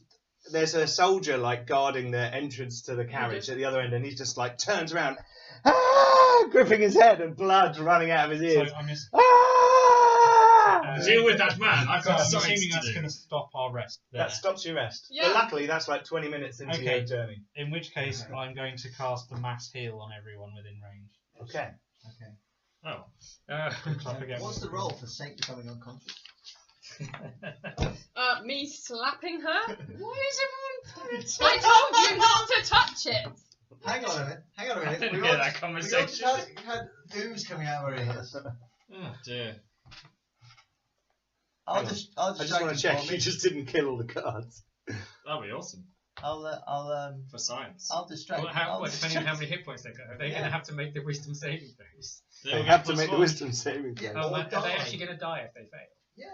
Speaker 1: there's a soldier like guarding the entrance to the carriage at the other end, and he just like turns around, gripping his head, and blood running out of his ears.
Speaker 4: So I'm just,
Speaker 3: Deal with that man. I've
Speaker 4: so
Speaker 3: got
Speaker 4: I'm
Speaker 3: science
Speaker 4: assuming
Speaker 3: to
Speaker 4: that's
Speaker 3: do.
Speaker 4: going to stop our rest there.
Speaker 1: That stops your rest.
Speaker 5: Yeah.
Speaker 1: But luckily, that's like 20 minutes into
Speaker 4: Okay.
Speaker 1: your journey.
Speaker 4: In which case, I'm going to cast the mass heal on everyone within range.
Speaker 1: Okay.
Speaker 6: Okay.
Speaker 3: Oh.
Speaker 4: Which I forget
Speaker 6: What's
Speaker 4: what
Speaker 6: the
Speaker 4: it's
Speaker 6: roll
Speaker 4: called.
Speaker 6: for Saint becoming unconscious?
Speaker 5: Me slapping her?
Speaker 2: Why is everyone?
Speaker 5: I told you not to touch it.
Speaker 6: Hang on a minute. Hang on a
Speaker 3: I
Speaker 6: minute.
Speaker 3: didn't
Speaker 6: We
Speaker 3: hear
Speaker 6: all
Speaker 3: that
Speaker 6: just
Speaker 3: conversation.
Speaker 6: had ooze coming out of our ears.
Speaker 3: Oh dear.
Speaker 6: I'll
Speaker 1: Hang on.
Speaker 6: just
Speaker 1: I just want to check you just didn't kill all the cards.
Speaker 3: That'd be awesome
Speaker 6: I'll
Speaker 3: for science.
Speaker 6: distract.
Speaker 2: Well, depending on how many hit points they got, are they going to have to make the wisdom saving throws?
Speaker 1: They have to make the wisdom saving throw.
Speaker 5: Oh,
Speaker 2: Are they
Speaker 6: die.
Speaker 2: actually going to die if they fail?
Speaker 6: Yeah.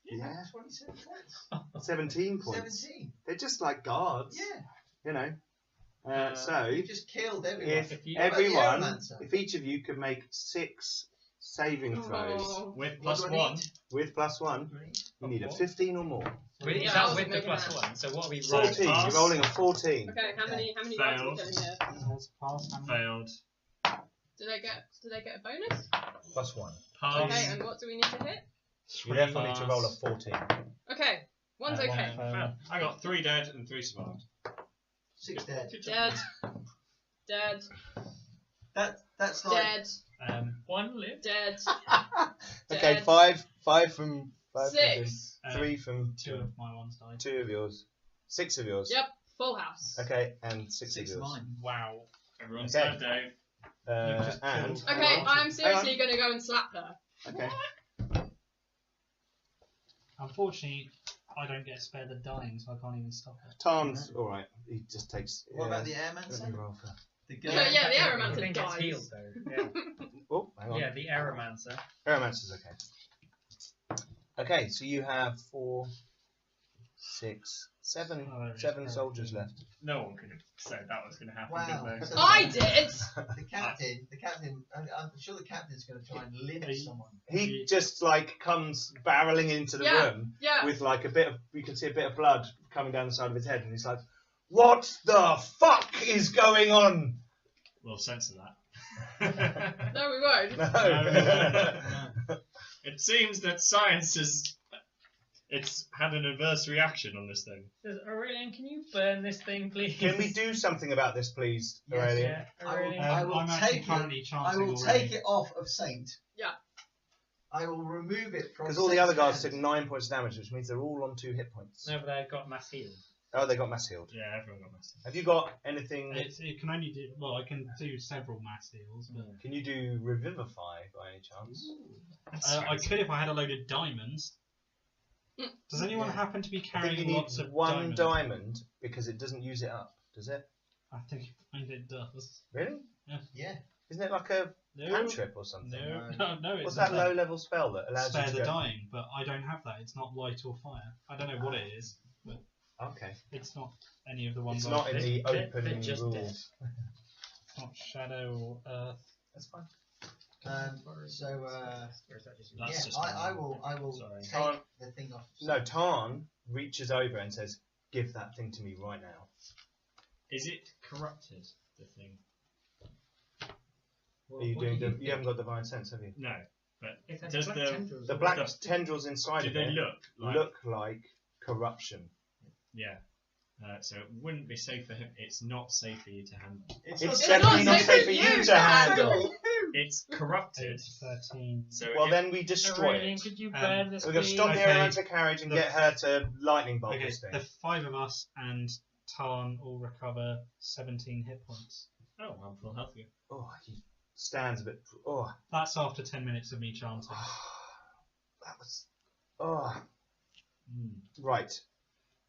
Speaker 1: Yeah.
Speaker 6: 27 points.
Speaker 1: 17 points.
Speaker 6: 17.
Speaker 1: They're just like guards.
Speaker 6: Yeah.
Speaker 1: You know. So,
Speaker 6: You just killed everyone.
Speaker 1: if
Speaker 2: If you-
Speaker 6: What about the
Speaker 1: everyone,
Speaker 6: Aeromancer?
Speaker 1: if each of you could make 6 saving throws
Speaker 5: Oh.
Speaker 3: With
Speaker 6: What
Speaker 3: plus
Speaker 6: do I
Speaker 3: one.
Speaker 6: need?
Speaker 1: with +1, you need a 15 or more.
Speaker 2: Wait,
Speaker 5: Yeah,
Speaker 2: is
Speaker 5: I
Speaker 2: that
Speaker 5: was
Speaker 2: with the
Speaker 5: making
Speaker 2: plus
Speaker 5: that.
Speaker 2: one? So what are we
Speaker 3: So
Speaker 2: rolling?
Speaker 1: 14.
Speaker 3: pass.
Speaker 1: You're rolling a 14.
Speaker 5: Okay, how many dice are we killing here?
Speaker 4: Let's pass. How many?
Speaker 3: Failed.
Speaker 5: Do they get a bonus?
Speaker 1: +1.
Speaker 3: Pass.
Speaker 5: Okay, and what do we need to hit?
Speaker 1: You therefore need to roll a 14.
Speaker 5: Okay, one's
Speaker 4: One
Speaker 5: okay.
Speaker 4: failed.
Speaker 3: I got 3 dead and 3 survived.
Speaker 6: 6 dead.
Speaker 3: Good job.
Speaker 5: Dead. Dead.
Speaker 6: That's like
Speaker 5: Dead.
Speaker 2: One lived.
Speaker 5: Dead.
Speaker 1: Okay,
Speaker 5: Dead.
Speaker 1: 5 from 5
Speaker 5: 6.
Speaker 1: from 3 from
Speaker 4: 2 of my ones died.
Speaker 1: 2 of yours. 6 of yours.
Speaker 5: Yep, full house.
Speaker 1: Okay, and 6
Speaker 6: 6
Speaker 1: of
Speaker 6: of
Speaker 1: yours.
Speaker 6: mine.
Speaker 4: Wow.
Speaker 3: Everyone's
Speaker 1: Okay.
Speaker 3: dead, Dave.
Speaker 4: You've just
Speaker 1: And
Speaker 4: killed-
Speaker 5: Okay,
Speaker 1: hang on.
Speaker 5: I'm seriously going to go and slap her.
Speaker 1: Okay.
Speaker 4: Unfortunately, I don't get spare the dying, so I can't even stop it.
Speaker 1: Tarn's alright. He just takes.
Speaker 6: What about the
Speaker 1: Let me
Speaker 6: Airmancer?
Speaker 1: roll for.
Speaker 6: The
Speaker 5: No,
Speaker 6: girl?
Speaker 5: yeah, the
Speaker 2: I
Speaker 5: Aeromancer
Speaker 2: think gets
Speaker 5: dies.
Speaker 2: healed though. Yeah.
Speaker 1: Oh, hang on.
Speaker 2: Yeah, the Aeromancer.
Speaker 1: Aeromancer's okay. Okay, so you have 4, 6, 7,
Speaker 4: Oh, there it is.
Speaker 1: 7 soldiers left.
Speaker 3: No one could have said that was going to happen,
Speaker 6: Wow.
Speaker 3: did they?
Speaker 6: So
Speaker 5: I did!
Speaker 6: the captain, I'm sure the captain's going to try and limit someone.
Speaker 1: He just like comes barreling into the
Speaker 5: Yeah.
Speaker 1: room
Speaker 5: Yeah.
Speaker 1: with like a bit of, you can see a bit of blood coming down the side of his head, and he's like, "What the fuck is going on?"
Speaker 3: We'll censor that.
Speaker 5: No, we won't.
Speaker 1: No.
Speaker 3: It seems that science has it's had an adverse reaction on this thing.
Speaker 2: Says, Aurelian, can you burn this thing, please?
Speaker 1: Can we do something about this, please,
Speaker 6: Yes.
Speaker 1: Aurelian?
Speaker 2: Yeah,
Speaker 6: I will-
Speaker 2: Aurelian.
Speaker 6: I will
Speaker 4: I'm actually
Speaker 6: take
Speaker 4: currently
Speaker 6: I
Speaker 4: chancing
Speaker 6: will
Speaker 4: already.
Speaker 6: take it off of Saint.
Speaker 5: Yeah.
Speaker 6: I will remove it from
Speaker 1: Because all the other
Speaker 6: Saint's
Speaker 1: guards
Speaker 6: hand.
Speaker 1: took 9 points of damage, which means they're all on 2 hit points.
Speaker 2: No, but they've got mass healing.
Speaker 1: Oh, they got mass healed.
Speaker 3: Yeah, everyone got messed up.
Speaker 1: Have you got anything?
Speaker 4: It can only do. Well, I can do several mass heals, but
Speaker 1: Can you do revivify by any chance?
Speaker 4: I could if I had a load of diamonds. Does anyone
Speaker 6: Yeah.
Speaker 4: happen to be
Speaker 1: I think
Speaker 4: carrying
Speaker 1: you need
Speaker 4: lots of
Speaker 1: 1
Speaker 4: diamonds?
Speaker 1: diamond because it doesn't use it up, does it?
Speaker 4: I think it does.
Speaker 1: Really?
Speaker 6: Yeah.
Speaker 1: Isn't it like a
Speaker 4: No,
Speaker 1: cantrip or something?
Speaker 4: no, it's
Speaker 1: What's
Speaker 4: not
Speaker 1: that low-level spell that allows
Speaker 4: Spare
Speaker 1: you to
Speaker 4: the
Speaker 1: go?
Speaker 4: dying, but I don't have that. It's not light or fire. I don't know what it is, but
Speaker 1: Okay.
Speaker 4: it's not any of the ones.
Speaker 1: It's not in
Speaker 4: I've-
Speaker 1: the
Speaker 2: They're
Speaker 1: open
Speaker 2: just
Speaker 1: rules.
Speaker 2: dead.
Speaker 4: It's not shadow or earth.
Speaker 1: That's fine.
Speaker 2: Or is that just
Speaker 3: That's
Speaker 6: yeah,
Speaker 3: just
Speaker 6: I will
Speaker 3: Sorry.
Speaker 6: take
Speaker 1: Tarn-
Speaker 6: the thing off.
Speaker 1: No, Tarn reaches over and says, "Give that thing to me right now."
Speaker 3: Is it corrupted, the thing?
Speaker 1: Are you doing? You haven't got divine sense, have you?
Speaker 3: No. But
Speaker 2: If there's
Speaker 3: does
Speaker 2: black
Speaker 3: the
Speaker 2: tendrils
Speaker 1: The
Speaker 2: on
Speaker 1: black
Speaker 3: Does-
Speaker 1: tendrils inside
Speaker 3: do
Speaker 1: of
Speaker 3: they
Speaker 1: it
Speaker 3: look like
Speaker 1: like corruption.
Speaker 3: Yeah. So it wouldn't be safe for him. It's not safe for you to handle.
Speaker 1: It's
Speaker 5: not
Speaker 1: definitely not
Speaker 5: safe
Speaker 1: safe
Speaker 5: for
Speaker 1: for
Speaker 5: you
Speaker 1: you
Speaker 5: to
Speaker 1: to handle.
Speaker 3: It's corrupted.
Speaker 4: It's 13.
Speaker 3: So
Speaker 1: Well,
Speaker 3: if-
Speaker 1: then we destroy
Speaker 2: Aurelian,
Speaker 1: it.
Speaker 2: could you burn this,
Speaker 1: We're going to
Speaker 2: please?
Speaker 1: stop the
Speaker 4: Okay.
Speaker 1: Aeromancer carriage and
Speaker 4: The-
Speaker 1: get her to lightning bolt
Speaker 4: Okay,
Speaker 1: this thing.
Speaker 4: the 5 of us and Tarn all recover 17 hit points.
Speaker 3: Oh, I'm full health again.
Speaker 1: Oh, he stands a bit. Oh,
Speaker 4: That's after 10 minutes of me chanting.
Speaker 1: that was. Oh,
Speaker 3: Mm.
Speaker 1: right.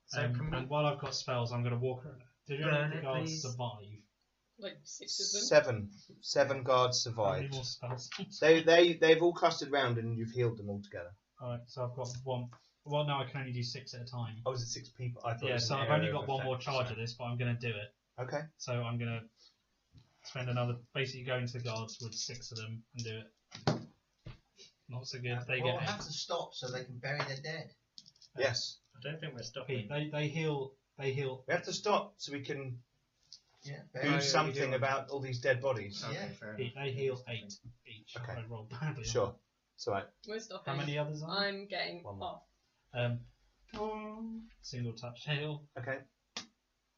Speaker 2: So can we-
Speaker 4: And while I've got spells, I'm going to walk around. Did you
Speaker 2: Burn
Speaker 4: know the
Speaker 2: it,
Speaker 4: guards
Speaker 2: please.
Speaker 4: survive?
Speaker 5: Like 6 of them.
Speaker 1: Seven guards
Speaker 4: How many
Speaker 1: survived.
Speaker 4: more spells?
Speaker 1: They've all clustered round and you've healed them all together.
Speaker 4: Alright, so I've got one. Well, no, I can only do 6 at a time.
Speaker 1: Oh, was it 6 people? I thought it
Speaker 4: Yeah,
Speaker 1: was
Speaker 4: so
Speaker 1: an
Speaker 4: I've only
Speaker 1: area
Speaker 4: got
Speaker 1: of
Speaker 4: one more
Speaker 1: effect,
Speaker 4: charge
Speaker 1: so-
Speaker 4: of this, but I'm going to do it.
Speaker 1: Okay.
Speaker 4: So I'm going to spend another, basically go into the guards with 6 of them and do it. Not so good. They
Speaker 6: we'll
Speaker 4: get
Speaker 6: have to stop so they can bury their dead.
Speaker 1: Yes.
Speaker 3: I don't think we're stopping.
Speaker 4: Pete, they heal. They heal.
Speaker 1: We have to stop so we can
Speaker 6: Yeah,
Speaker 1: do
Speaker 6: bury
Speaker 1: something
Speaker 3: heal.
Speaker 1: about all these dead bodies.
Speaker 6: Yeah.
Speaker 3: Okay, fair
Speaker 4: Pete,
Speaker 3: enough.
Speaker 4: they heal 8 each.
Speaker 1: Okay.
Speaker 4: I rolled badly.
Speaker 1: Sure. It's alright.
Speaker 5: We're stopping.
Speaker 4: How many others are there?
Speaker 5: I'm getting
Speaker 1: One more.
Speaker 5: off.
Speaker 4: Single touch heal.
Speaker 1: Okay.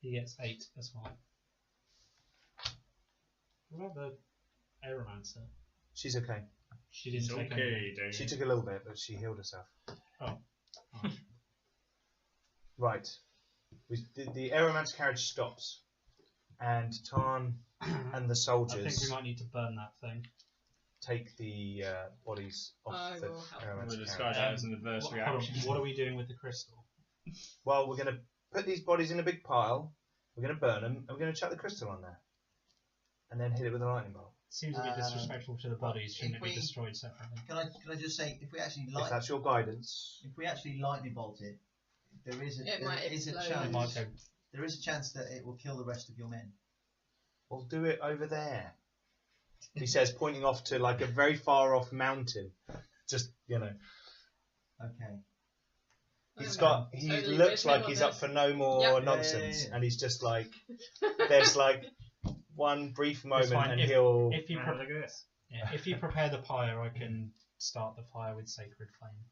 Speaker 4: He gets 8 as well. What about the Aeromancer?
Speaker 1: She's okay.
Speaker 4: She didn't
Speaker 3: It's
Speaker 4: take any.
Speaker 3: okay, Dave.
Speaker 1: She took a little bit, but she healed herself.
Speaker 4: Oh.
Speaker 1: Right. The Aeromancer carriage stops, and Tarn and the
Speaker 4: I
Speaker 1: soldiers
Speaker 4: think we might need to burn that thing.
Speaker 1: take the bodies off
Speaker 5: I
Speaker 1: the
Speaker 5: will help.
Speaker 1: Aeromancer
Speaker 3: We'll disguise
Speaker 1: carriage.
Speaker 3: that as an adverse
Speaker 4: Hold on,
Speaker 3: reaction.
Speaker 4: what are we doing with the crystal?
Speaker 1: Well, we're going to put these bodies in a big pile, we're going to burn them, and we're going to chuck the crystal on there. And then hit it with a lightning bolt.
Speaker 4: Seems a bit disrespectful to the bodies. Shouldn't
Speaker 6: if
Speaker 4: it be
Speaker 6: we-
Speaker 4: destroyed separately?
Speaker 6: Can I just say, if we actually
Speaker 1: If that's your guidance.
Speaker 6: lightning bolt it, there is a
Speaker 5: It might
Speaker 6: there is a
Speaker 5: explode.
Speaker 4: It might
Speaker 6: chance.
Speaker 4: go.
Speaker 6: There is a chance that it will kill the rest of your men.
Speaker 1: We'll do it over there. He says, pointing off to like a very far off mountain. Just, you know.
Speaker 6: Okay.
Speaker 1: He's
Speaker 5: I'm
Speaker 1: got. He
Speaker 5: totally
Speaker 1: looks
Speaker 5: with him
Speaker 1: like
Speaker 5: on
Speaker 1: he's up
Speaker 5: this.
Speaker 1: for no more
Speaker 5: Yep.
Speaker 1: nonsense,
Speaker 6: Yeah.
Speaker 1: and he's just like. There's like one brief moment,
Speaker 4: fine.
Speaker 1: and
Speaker 4: If-
Speaker 1: he'll.
Speaker 4: If you
Speaker 3: Man,
Speaker 4: pre-
Speaker 3: look at this.
Speaker 4: yeah, if you prepare the pyre, I can start the fire with sacred flame.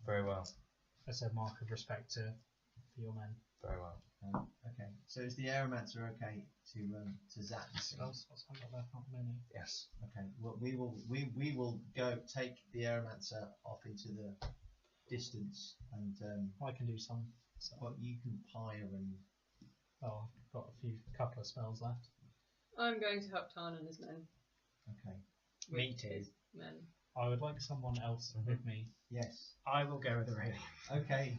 Speaker 1: Very well.
Speaker 4: As a mark of respect for your men.
Speaker 1: Very well.
Speaker 6: Okay. So is the Aeromancer okay to zap this thing?
Speaker 4: Spells, what's that got left? Not many.
Speaker 1: Yes.
Speaker 6: Okay. Well, we will go take the Aeromancer off into the distance, and
Speaker 4: I can do some. So,
Speaker 6: well, you can pyre and
Speaker 4: well, I've got couple of spells left.
Speaker 5: I'm going to help Tarn and his men.
Speaker 6: okay.
Speaker 2: Me
Speaker 5: With
Speaker 2: too.
Speaker 5: his men.
Speaker 4: I would like someone else with me.
Speaker 6: Yes.
Speaker 2: I will go with the radio.
Speaker 6: Okay.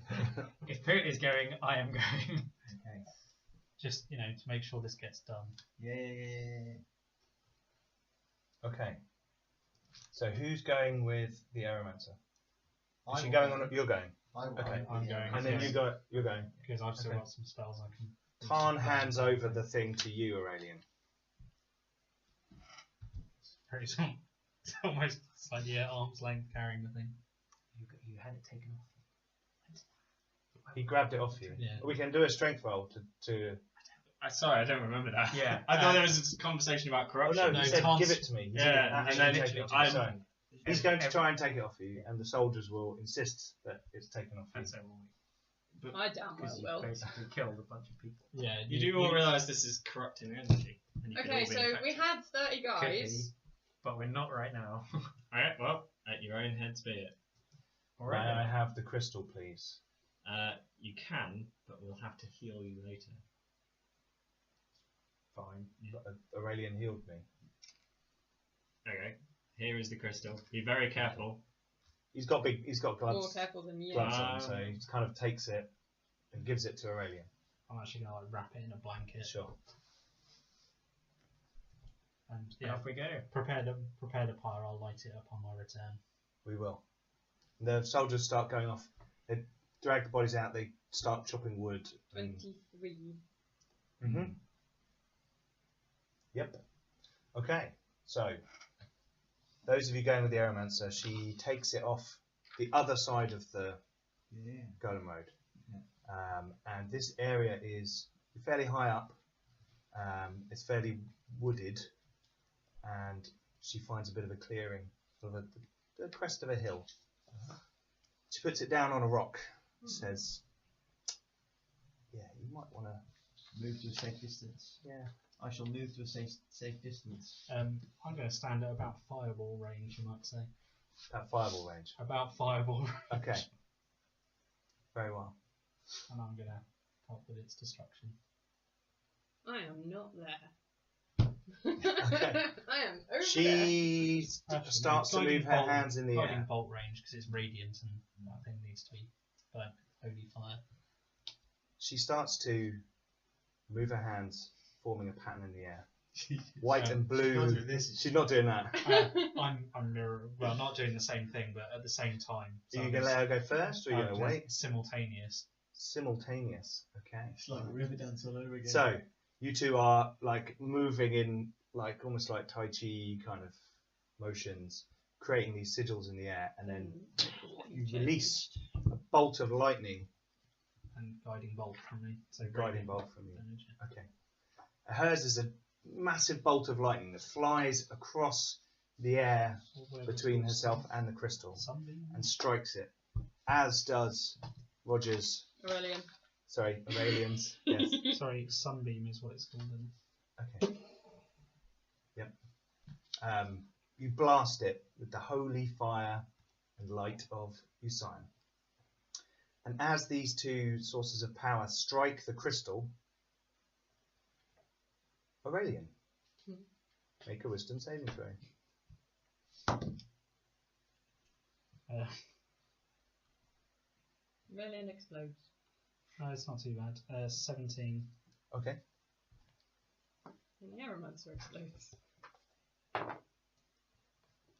Speaker 2: If Pete is going, I am going.
Speaker 6: Okay.
Speaker 4: Just, to make sure this gets done.
Speaker 6: Yeah.
Speaker 1: Okay. So who's going with the Aeromancer?
Speaker 6: I
Speaker 1: Is she
Speaker 6: will
Speaker 1: going
Speaker 6: go.
Speaker 1: on? You're going.
Speaker 6: I'm
Speaker 4: I'm going.
Speaker 1: And then
Speaker 4: Yes.
Speaker 1: you're going.
Speaker 4: Because I've still
Speaker 1: Okay.
Speaker 4: got some spells I can.
Speaker 1: Tarn hands over the thing to you, Aurelian.
Speaker 4: Very small. It's almost like, arm's length carrying the thing.
Speaker 2: You had it taken off.
Speaker 1: He grabbed it off you.
Speaker 4: Yeah.
Speaker 1: We can do a strength roll to.
Speaker 3: Sorry, I don't remember that.
Speaker 2: Yeah.
Speaker 3: I thought there was a conversation about
Speaker 1: Oh
Speaker 3: corruption.
Speaker 1: no,
Speaker 4: No,
Speaker 1: he said
Speaker 4: Tarn's-
Speaker 1: give it to me. He
Speaker 3: Yeah,
Speaker 1: didn't
Speaker 3: and
Speaker 1: actually
Speaker 3: then
Speaker 1: take it off you.
Speaker 3: I'm-
Speaker 1: So he's going to try and take it off you, and the soldiers will insist that it's taken off you.
Speaker 2: And so will we.
Speaker 5: I damn
Speaker 2: Because you
Speaker 5: well will.
Speaker 2: basically killed a bunch of people.
Speaker 4: Yeah.
Speaker 3: You do all realise this is corrupting energy. And you could
Speaker 5: Okay,
Speaker 3: all be
Speaker 5: so we
Speaker 3: infected.
Speaker 5: had 30
Speaker 2: Could
Speaker 5: guys.
Speaker 2: be, but we're not right now.
Speaker 3: Alright, well, at your own heads be it.
Speaker 1: May
Speaker 2: Alright.
Speaker 1: I have the crystal, please?
Speaker 3: You can, but we'll have to heal you later.
Speaker 2: Fine.
Speaker 1: But Aurelian healed me.
Speaker 3: Okay, here is the crystal. Be very careful.
Speaker 1: He's got
Speaker 5: More
Speaker 1: gloves,
Speaker 5: careful than you.
Speaker 1: gloves
Speaker 3: Ah.
Speaker 1: on, so he kind of takes it and gives it to Aurelian.
Speaker 4: I'm actually going to wrap it in a blanket.
Speaker 1: Sure.
Speaker 4: And
Speaker 2: And off we go.
Speaker 4: prepare the pyre. I'll light it up on my return.
Speaker 1: We will. The soldiers start going off. They drag the bodies out. They start chopping wood.
Speaker 5: 23.
Speaker 1: Mm-hmm. Yep. Okay. So, those of you going with the Aeromancer, she takes it off the other side of the
Speaker 6: Yeah.
Speaker 1: Golem Road. And this area is fairly high up. It's fairly wooded. And she finds a bit of a clearing, sort of the crest of a hill. She puts it down on a rock. Says, "Yeah, you might want to."
Speaker 6: Move to a safe distance.
Speaker 1: Yeah.
Speaker 6: I shall move to a safe distance.
Speaker 4: I'm going to stand at about fireball range, you might say.
Speaker 1: That fireball range.
Speaker 4: About fireball range.
Speaker 1: Okay. Very well.
Speaker 4: And I'm going to help with its destruction.
Speaker 5: I am not there.
Speaker 1: Okay.
Speaker 5: I am over there.
Speaker 1: She
Speaker 4: Actually,
Speaker 1: starts to
Speaker 4: guiding
Speaker 1: move her
Speaker 4: bolt-
Speaker 1: hands in the
Speaker 4: guiding
Speaker 1: air.
Speaker 4: bolt range because it's radiant and that thing needs to be burnt with holy fire.
Speaker 1: She starts to move her hands, forming a pattern in the air. white and blue. She's not doing that.
Speaker 4: I'm well, not doing the same thing, but at the same time.
Speaker 1: Are you going to let her go first, or are you going to wait?
Speaker 4: Simultaneous.
Speaker 1: Simultaneous. Okay.
Speaker 6: It's like river dance all over again.
Speaker 1: So you two are like moving in like almost like Tai Chi kind of motions, creating these sigils in the air, and then you release a bolt of lightning.
Speaker 4: And guiding bolt from me. So
Speaker 1: Guiding bolt from you.
Speaker 4: damage.
Speaker 1: Okay. Hers is a massive bolt of lightning that flies across the air between herself and the crystal
Speaker 4: Sunbeam.
Speaker 1: and strikes it, as does Roger's.
Speaker 5: Aurelian.
Speaker 1: Sorry, Aurelian's. Yes.
Speaker 4: Sorry, sunbeam is what it's called.
Speaker 1: Okay. Yep. You blast it with the holy fire and light of Usain. And as these two sources of power strike the crystal, Aurelian, make a wisdom saving throw.
Speaker 5: Aurelian explodes.
Speaker 4: No, it's not too bad. 17.
Speaker 1: Okay.
Speaker 5: And the Aeromancer explodes.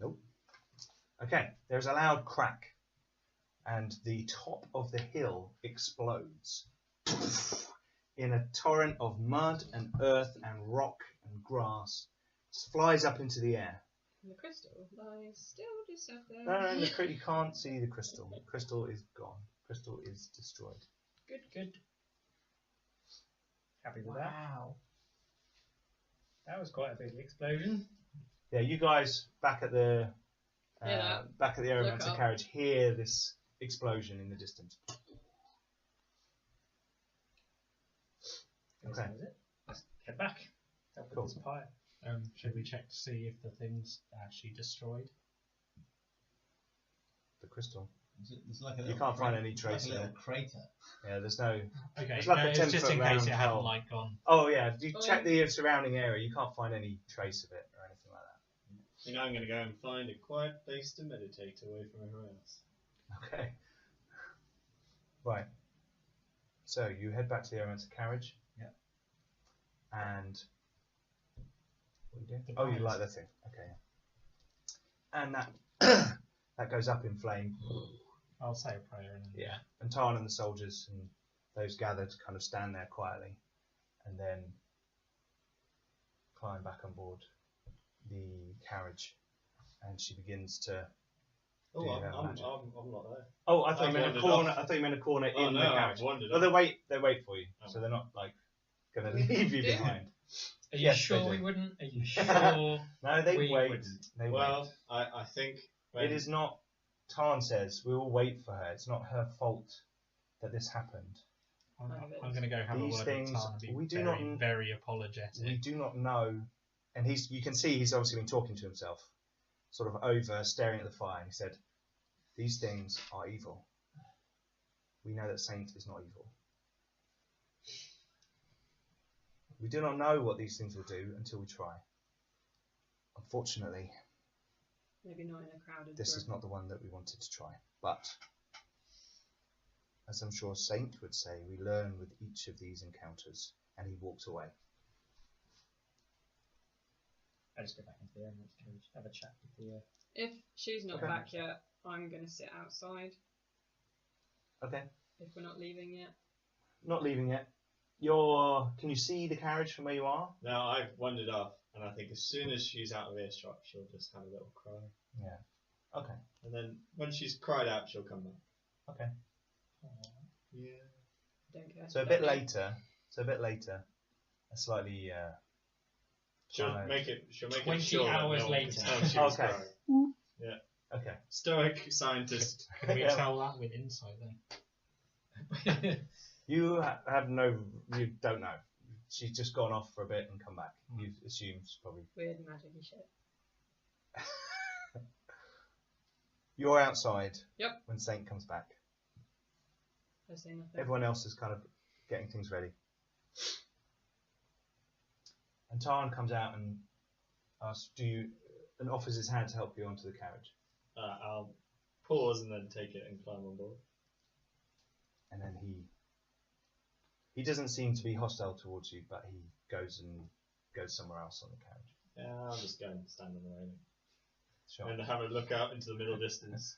Speaker 1: Nope. Okay, there's a loud crack, and the top of the hill explodes in a torrent of mud and earth and rock and grass. It flies up into the air.
Speaker 5: And the crystal lies still just up there.
Speaker 1: No, you can't see the crystal. The crystal is gone. Crystal is destroyed.
Speaker 2: Good. Happy with that.
Speaker 6: Wow.
Speaker 2: That was quite a big explosion.
Speaker 1: Yeah, you guys back at the
Speaker 5: Look up.
Speaker 1: carriage hear this explosion in the distance.
Speaker 2: Yes,
Speaker 1: Okay.
Speaker 2: that was it. Let's head back. Help with
Speaker 1: Cool.
Speaker 2: this fire.
Speaker 4: Should we check to see if the thing's actually destroyed?
Speaker 1: The crystal.
Speaker 6: It's like a
Speaker 1: You
Speaker 6: little
Speaker 1: can't find
Speaker 6: cra-
Speaker 1: any trace
Speaker 6: like a
Speaker 1: of
Speaker 6: little crater.
Speaker 1: Yeah, there's no.
Speaker 4: Okay,
Speaker 1: It's like a
Speaker 4: it's
Speaker 1: 10
Speaker 4: just
Speaker 1: foot
Speaker 4: in case
Speaker 1: round
Speaker 4: it hadn't
Speaker 1: hole.
Speaker 4: like gone.
Speaker 1: Oh yeah, you
Speaker 5: Oh,
Speaker 1: check the surrounding area. You can't find any trace of it or anything like that.
Speaker 3: I think I'm going to go and find a quiet place to meditate away from everyone else.
Speaker 1: Okay. Right. So you head back to the Aromancer carriage.
Speaker 6: Yeah.
Speaker 1: And what are you doing?
Speaker 4: The
Speaker 1: Oh, you
Speaker 4: prize.
Speaker 1: light the thing. Okay. And that that goes up in flame.
Speaker 4: I'll say a prayer and then
Speaker 1: Yeah. And Tarn and the soldiers and those gathered kind of stand there quietly, and then climb back on board the carriage, and she begins to.
Speaker 3: Oh,
Speaker 1: Do
Speaker 3: I'm
Speaker 1: magic.
Speaker 3: not there.
Speaker 1: Oh, I thought you
Speaker 3: I've
Speaker 1: meant a
Speaker 3: wandered
Speaker 1: corner.
Speaker 3: off.
Speaker 1: I thought you meant a corner
Speaker 3: Oh,
Speaker 1: in
Speaker 3: no,
Speaker 1: the
Speaker 3: I've
Speaker 1: carriage.
Speaker 3: wandered
Speaker 1: Well,
Speaker 3: off.
Speaker 1: they wait for you,
Speaker 3: Oh.
Speaker 1: so they're not like going to leave you
Speaker 5: Do?
Speaker 1: behind.
Speaker 2: Are you
Speaker 1: Yes,
Speaker 2: sure
Speaker 1: they
Speaker 2: we
Speaker 1: do.
Speaker 2: wouldn't? Are you sure?
Speaker 1: No, they
Speaker 2: We
Speaker 1: wait.
Speaker 2: wouldn't.
Speaker 1: They
Speaker 3: Well, I think
Speaker 1: wait. It is not. Tarn says we will wait for her. It's not her fault that this happened.
Speaker 4: I'm
Speaker 5: Kind of is.
Speaker 4: going to go have
Speaker 1: These
Speaker 4: a word
Speaker 1: things,
Speaker 4: with Tarn and be
Speaker 1: we do
Speaker 4: very,
Speaker 1: not-
Speaker 4: very apologetic.
Speaker 1: We do not know, and you can see he's obviously been talking to himself, sort of over, staring at the fire. And he said, "These things are evil. We know that Saint is not evil. We do not know what these things will do until we try. Unfortunately,
Speaker 5: Maybe not in a crowded
Speaker 1: this is
Speaker 5: room.
Speaker 1: not the one that we wanted to try. But, as I'm sure Saint would say, we learn with each of these encounters." And he walks away.
Speaker 2: I just go back into the ambulance carriage, have a chat with the.
Speaker 5: If she's not
Speaker 1: Okay.
Speaker 5: back yet, I'm going to sit outside.
Speaker 1: Okay.
Speaker 5: If we're not leaving yet.
Speaker 1: Not leaving yet. Can you see the carriage from where you are?
Speaker 3: now I've wandered off, and I think as soon as she's out of earshot, she'll just have a little cry,
Speaker 1: Yeah. Okay.
Speaker 3: and then when she's cried out, she'll come back.
Speaker 1: Okay.
Speaker 3: Yeah.
Speaker 5: Don't care.
Speaker 1: So a bit later. A slightly.
Speaker 3: She'll
Speaker 1: Right.
Speaker 3: make it. She'll make
Speaker 2: 20
Speaker 3: it sure that
Speaker 2: hours
Speaker 3: no one
Speaker 2: later.
Speaker 3: can tell she was
Speaker 1: Okay.
Speaker 3: crying.
Speaker 1: Okay.
Speaker 3: Stoic scientist.
Speaker 4: Can we
Speaker 1: Yeah.
Speaker 4: tell that with insight then?
Speaker 1: You have no. You don't know. She's just gone off for a bit and come back. You assume she's probably.
Speaker 5: Weird magic shit.
Speaker 1: You're outside.
Speaker 5: Yep.
Speaker 1: When Saint comes back.
Speaker 5: I say nothing.
Speaker 1: Everyone else is kind of getting things ready. And Tarn comes out and asks, and offers his hand to help you onto the carriage.
Speaker 3: I'll pause and then take it and climb on board.
Speaker 1: And then he doesn't seem to be hostile towards you, but he goes and go somewhere else on the carriage.
Speaker 3: Yeah, I'll just go and stand on the railing
Speaker 1: Sure.
Speaker 3: and have a look out into the middle distance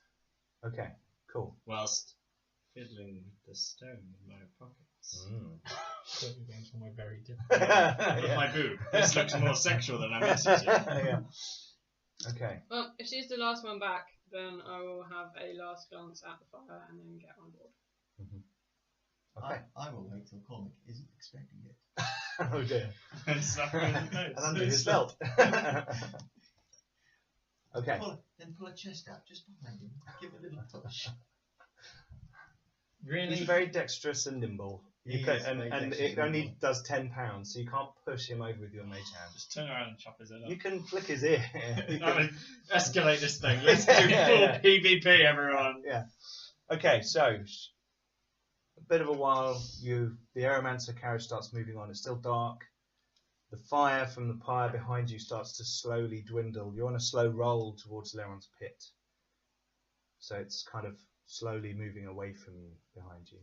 Speaker 1: Okay. Cool.
Speaker 3: whilst fiddling with the stone in my pockets.
Speaker 4: Thought you were going somewhere very different.
Speaker 3: Look
Speaker 1: Yeah.
Speaker 3: my boob. This looks more sexual than I meant it to.
Speaker 1: Yeah. Okay.
Speaker 5: Well, if she's the last one back, then I will have a last glance at the fire and then get on board.
Speaker 1: Okay.
Speaker 6: I will wait till Cormac isn't expecting it.
Speaker 1: Oh dear.
Speaker 3: And slap her in the face.
Speaker 1: And under his belt. Okay.
Speaker 6: Then pull a chest out just behind him. Give it a little push.
Speaker 2: Really?
Speaker 1: He's very dexterous and nimble.
Speaker 6: He
Speaker 1: You can,
Speaker 6: is very
Speaker 1: and
Speaker 6: dexterous
Speaker 1: it
Speaker 6: and
Speaker 1: only
Speaker 6: nimble.
Speaker 1: does 10 pounds, so you can't push him over with your mage hand.
Speaker 4: Just turn around and chop his head off.
Speaker 1: You can flick his ear. You
Speaker 3: I
Speaker 1: can-
Speaker 3: mean, escalate this thing. Let's do full
Speaker 1: Yeah.
Speaker 3: PvP, everyone.
Speaker 1: Okay, so a bit of a while, the Aeromancer carriage starts moving on. It's still dark. The fire from the pyre behind you starts to slowly dwindle. You're on a slow roll towards Leron's pit, so it's kind of slowly moving away from you behind you,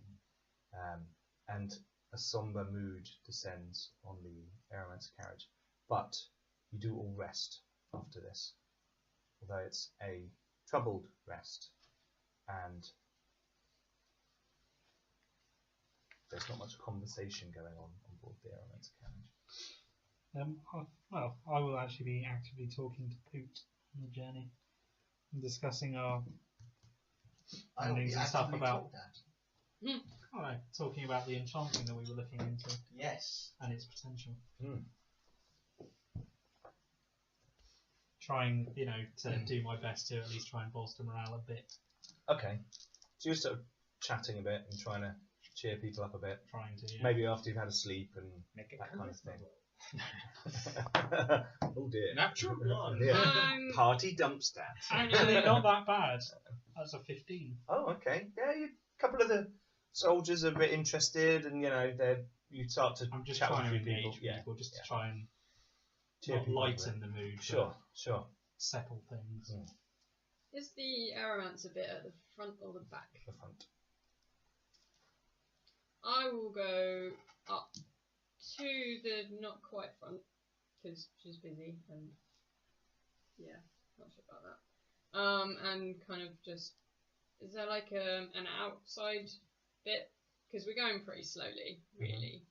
Speaker 1: and a somber mood descends on the Aeromancer carriage. But you do all rest after this, although it's a troubled rest, and there's not much conversation going on board the Aeromancer carriage.
Speaker 4: I will actually be actively talking to Poot on the journey and discussing our
Speaker 6: I will be
Speaker 4: findings and stuff
Speaker 6: actively
Speaker 4: about.
Speaker 6: talked at.
Speaker 4: Talking about the enchanting that we were looking into
Speaker 6: Yes.
Speaker 4: and its potential.
Speaker 1: Mm.
Speaker 4: Trying, to do my best to at least try and bolster morale a bit.
Speaker 1: Okay, so you're sort of chatting a bit and trying to cheer people up a bit.
Speaker 4: Trying to, yeah.
Speaker 1: Maybe after you've had a sleep and
Speaker 2: Make it
Speaker 1: that kind of
Speaker 2: charisma
Speaker 1: thing.
Speaker 2: roll.
Speaker 1: Oh dear.
Speaker 3: Natural blonde.
Speaker 1: Yeah. Party dump stat.
Speaker 4: Actually, not that bad. That's a 15.
Speaker 1: Oh, okay. Yeah, a couple of the soldiers are a bit interested, and you start to
Speaker 4: I'm just
Speaker 1: chat
Speaker 4: trying to
Speaker 1: with a few
Speaker 4: engage
Speaker 1: people.
Speaker 4: people, just
Speaker 1: yeah.
Speaker 4: to try and
Speaker 1: Cheer
Speaker 4: not
Speaker 1: people up a
Speaker 4: lighten
Speaker 1: bit.
Speaker 4: the mood, but
Speaker 1: Sure.
Speaker 4: settle things.
Speaker 1: Mm.
Speaker 5: Is the Aeromancer bit at the front or the back?
Speaker 1: The front.
Speaker 5: I will go up to the not quite front because she's busy and not sure about that. And kind of just, is there like an outside bit? Because we're going pretty slowly, really.